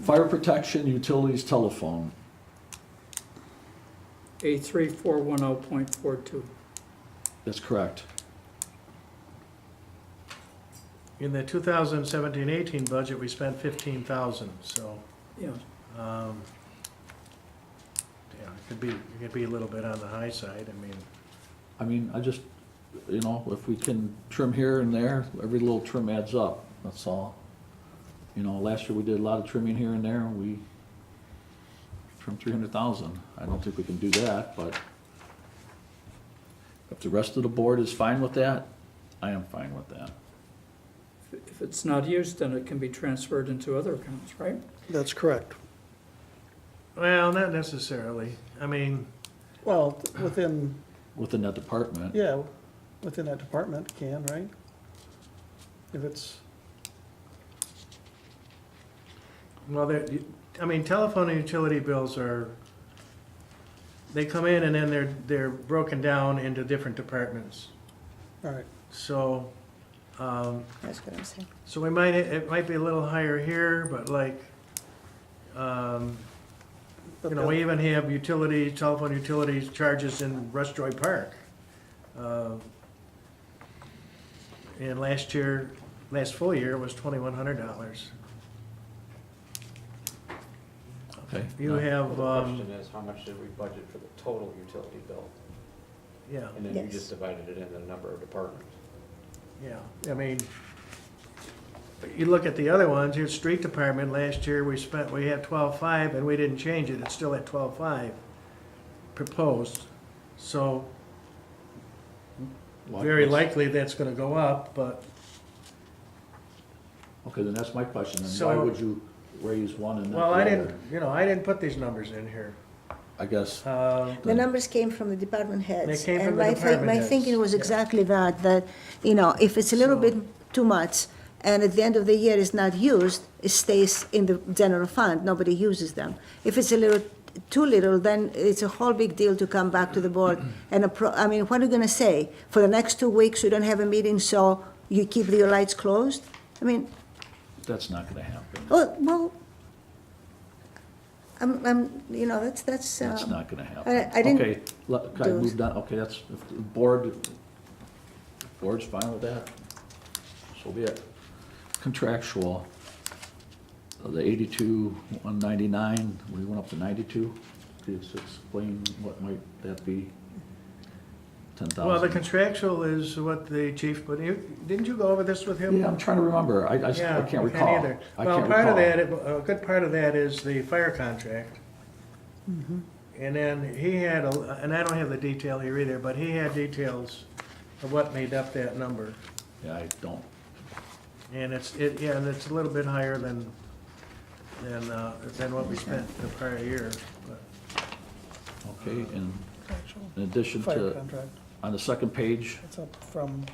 Fire protection, utilities, telephone. A3410.42. That's correct. In the 2017-18 budget, we spent 15,000, so, Yeah. yeah, it could be a little bit on the high side, I mean, I just, if we can trim here and there, every little trim adds up, that's all. Last year we did a lot of trimming here and there, and we trimmed 300,000. I don't think we can do that, but if the rest of the board is fine with that, I am fine with that. If it's not used, then it can be transferred into other accounts, right? That's correct. well, not necessarily. I mean, Well, within, Within that department. yeah, within that department, can, right? If it's, well, telephone and utility bills they come in and then they're broken down into different departments. all right, So, That's what I'm saying. so it might be a little higher here, but like, but we even have telephone utilities charges in Rustroy Park. And last full year was $2,100. Okay. You No. have, Well, the question is, how much did we budget for the total utility bill? yeah, And then you Yes. just divided it into the number of departments. yeah, I mean, you look at the other ones, your street department, last year we had 12.5 and we didn't change it, it's still at 12.5 proposed. So very likely that's gonna go up, but Okay, then that's my question, then So- why would you raise one and not the well, other? I didn't put these numbers in here. I guess, The numbers came from the department heads. They came from and the my department my heads, thinking was yeah. exactly that, if it's a little So- bit too much, and at the end of the year it's not used, it stays in the general fund, nobody uses them. If it's a little too little, then it's a whole big deal to come back to the board and, what are you gonna say? For the next 2 weeks, you don't have a meeting, so you keep your lights closed? I mean, that's not gonna happen. well, that's. That's not gonna happen. I didn't Okay, can I do- move down? Okay, that's, if the board's fine with that, so be it. Contractual, the 82,199, we went up to 92. Could you just explain what might that be? 10,000? Well, the contractual is what the chief put, didn't you go over this with him? Yeah, I'm trying to remember, I Yeah, can't I recall. either. I Well, can't part of recall. that, a good part of that is the fire contract. And then he had, and I don't have the detail here either, but he had details of what made up that number. Yeah, I don't. And it's a little bit higher than what we spent the prior year. But Okay, and actual in addition fire to, contract, on the second page, it's up from,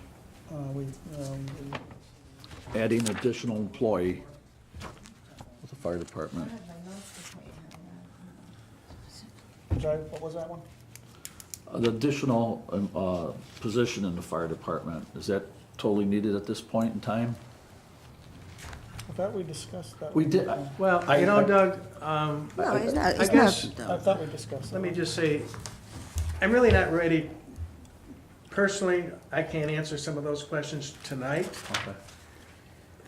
adding additional employee with the fire department. what was that one? The additional position in the fire department, is that totally needed at this point in time? I thought we discussed that. We did, Well, I- Doug, No, it's not, I it's guess- not. I thought we discussed that. let me just say, I'm really not ready, personally, I can't answer some of those questions tonight. okay. That's what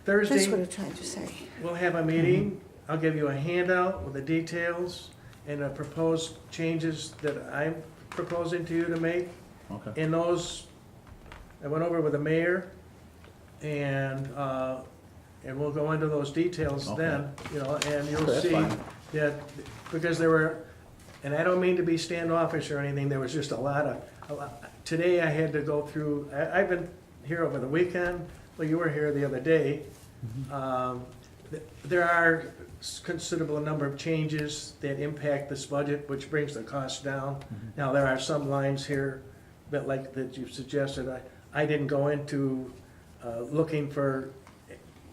Thursday, I'm trying to say. we'll have a meeting, I'll give you a handout with the details and the proposed changes that I'm proposing to you to make. Okay. In those, I went over with the mayor, and we'll go into those details then, you know, and you'll Okay, that's see fine. that, because there were, and I don't mean to be standoffish or anything, there was just a lot, today I had to go through, I've been here over the weekend, well, you were here the other day. There are considerable number of changes that impact this budget, which brings the cost down. Now, there are some lines here that, like, that you've suggested, I didn't go into looking for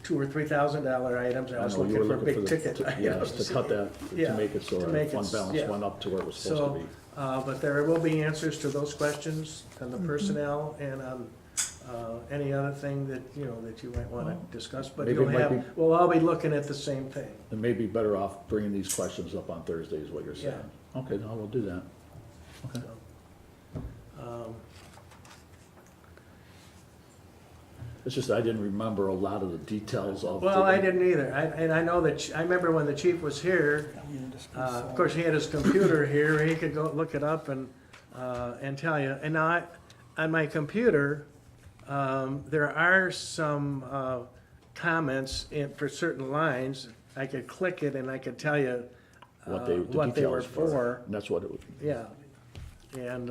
$2,000 or $3,000 items, I was know, you looking were for big ticket Yes, items. to cut that, Yeah, to make it so to our make fund it, balance yeah. went up to where it was supposed to So, be. but there will be answers to those questions on the personnel and on any other thing that, you know, that you might want Well, to discuss, but maybe you'll it might have, be- we'll all be looking at the same thing. It may be better off bringing these questions up on Thursday is what you're saying. Okay, no, we'll do that. Okay. Um, It's just I didn't remember a lot of the details of. Well, the- I didn't either, and I know that, I remember when the chief was here, of course, he had his computer here, he could go look it up and tell you. And now, on my computer, there are some comments for certain lines. I could click it and I could tell you What they, the what they were details were. for. And that's what it was. Yeah, and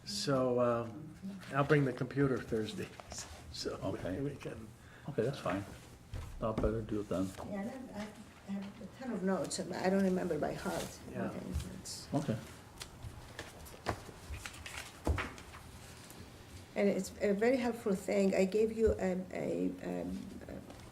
so I'll bring the computer Thursday, so Okay. we can. Okay, that's fine. I'll better do it then. Yeah, and I have a ton of notes, and I don't remember by heart. Yeah. Okay, it's- Okay. And it's a very helpful thing. I gave you a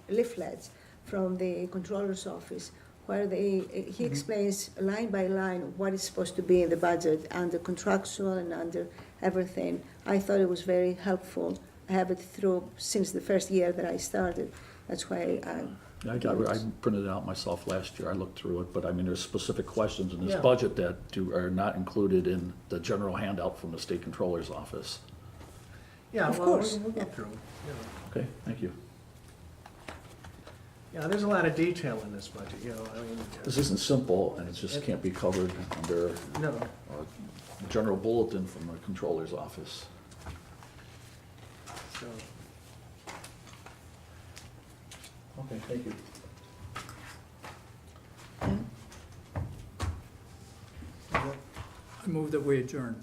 leaflet from the controller's office where he explains line by line what is supposed to be in the budget under contractual and under everything. I thought it was very helpful. I have it through since the first year that I started. That's why I printed it out myself last year. I looked through it, but I mean, there's specific questions in this Yeah. budget that are not included in the general handout from the state controller's office. Yeah, Of well, course, we'll go yeah. through, you know. Okay, thank you. Yeah, there's a lot of detail in this budget, you know, I mean, This isn't simple, and it just can't be covered under no, a general bulletin from the controller's office. so, Okay, thank you. I move that we adjourn.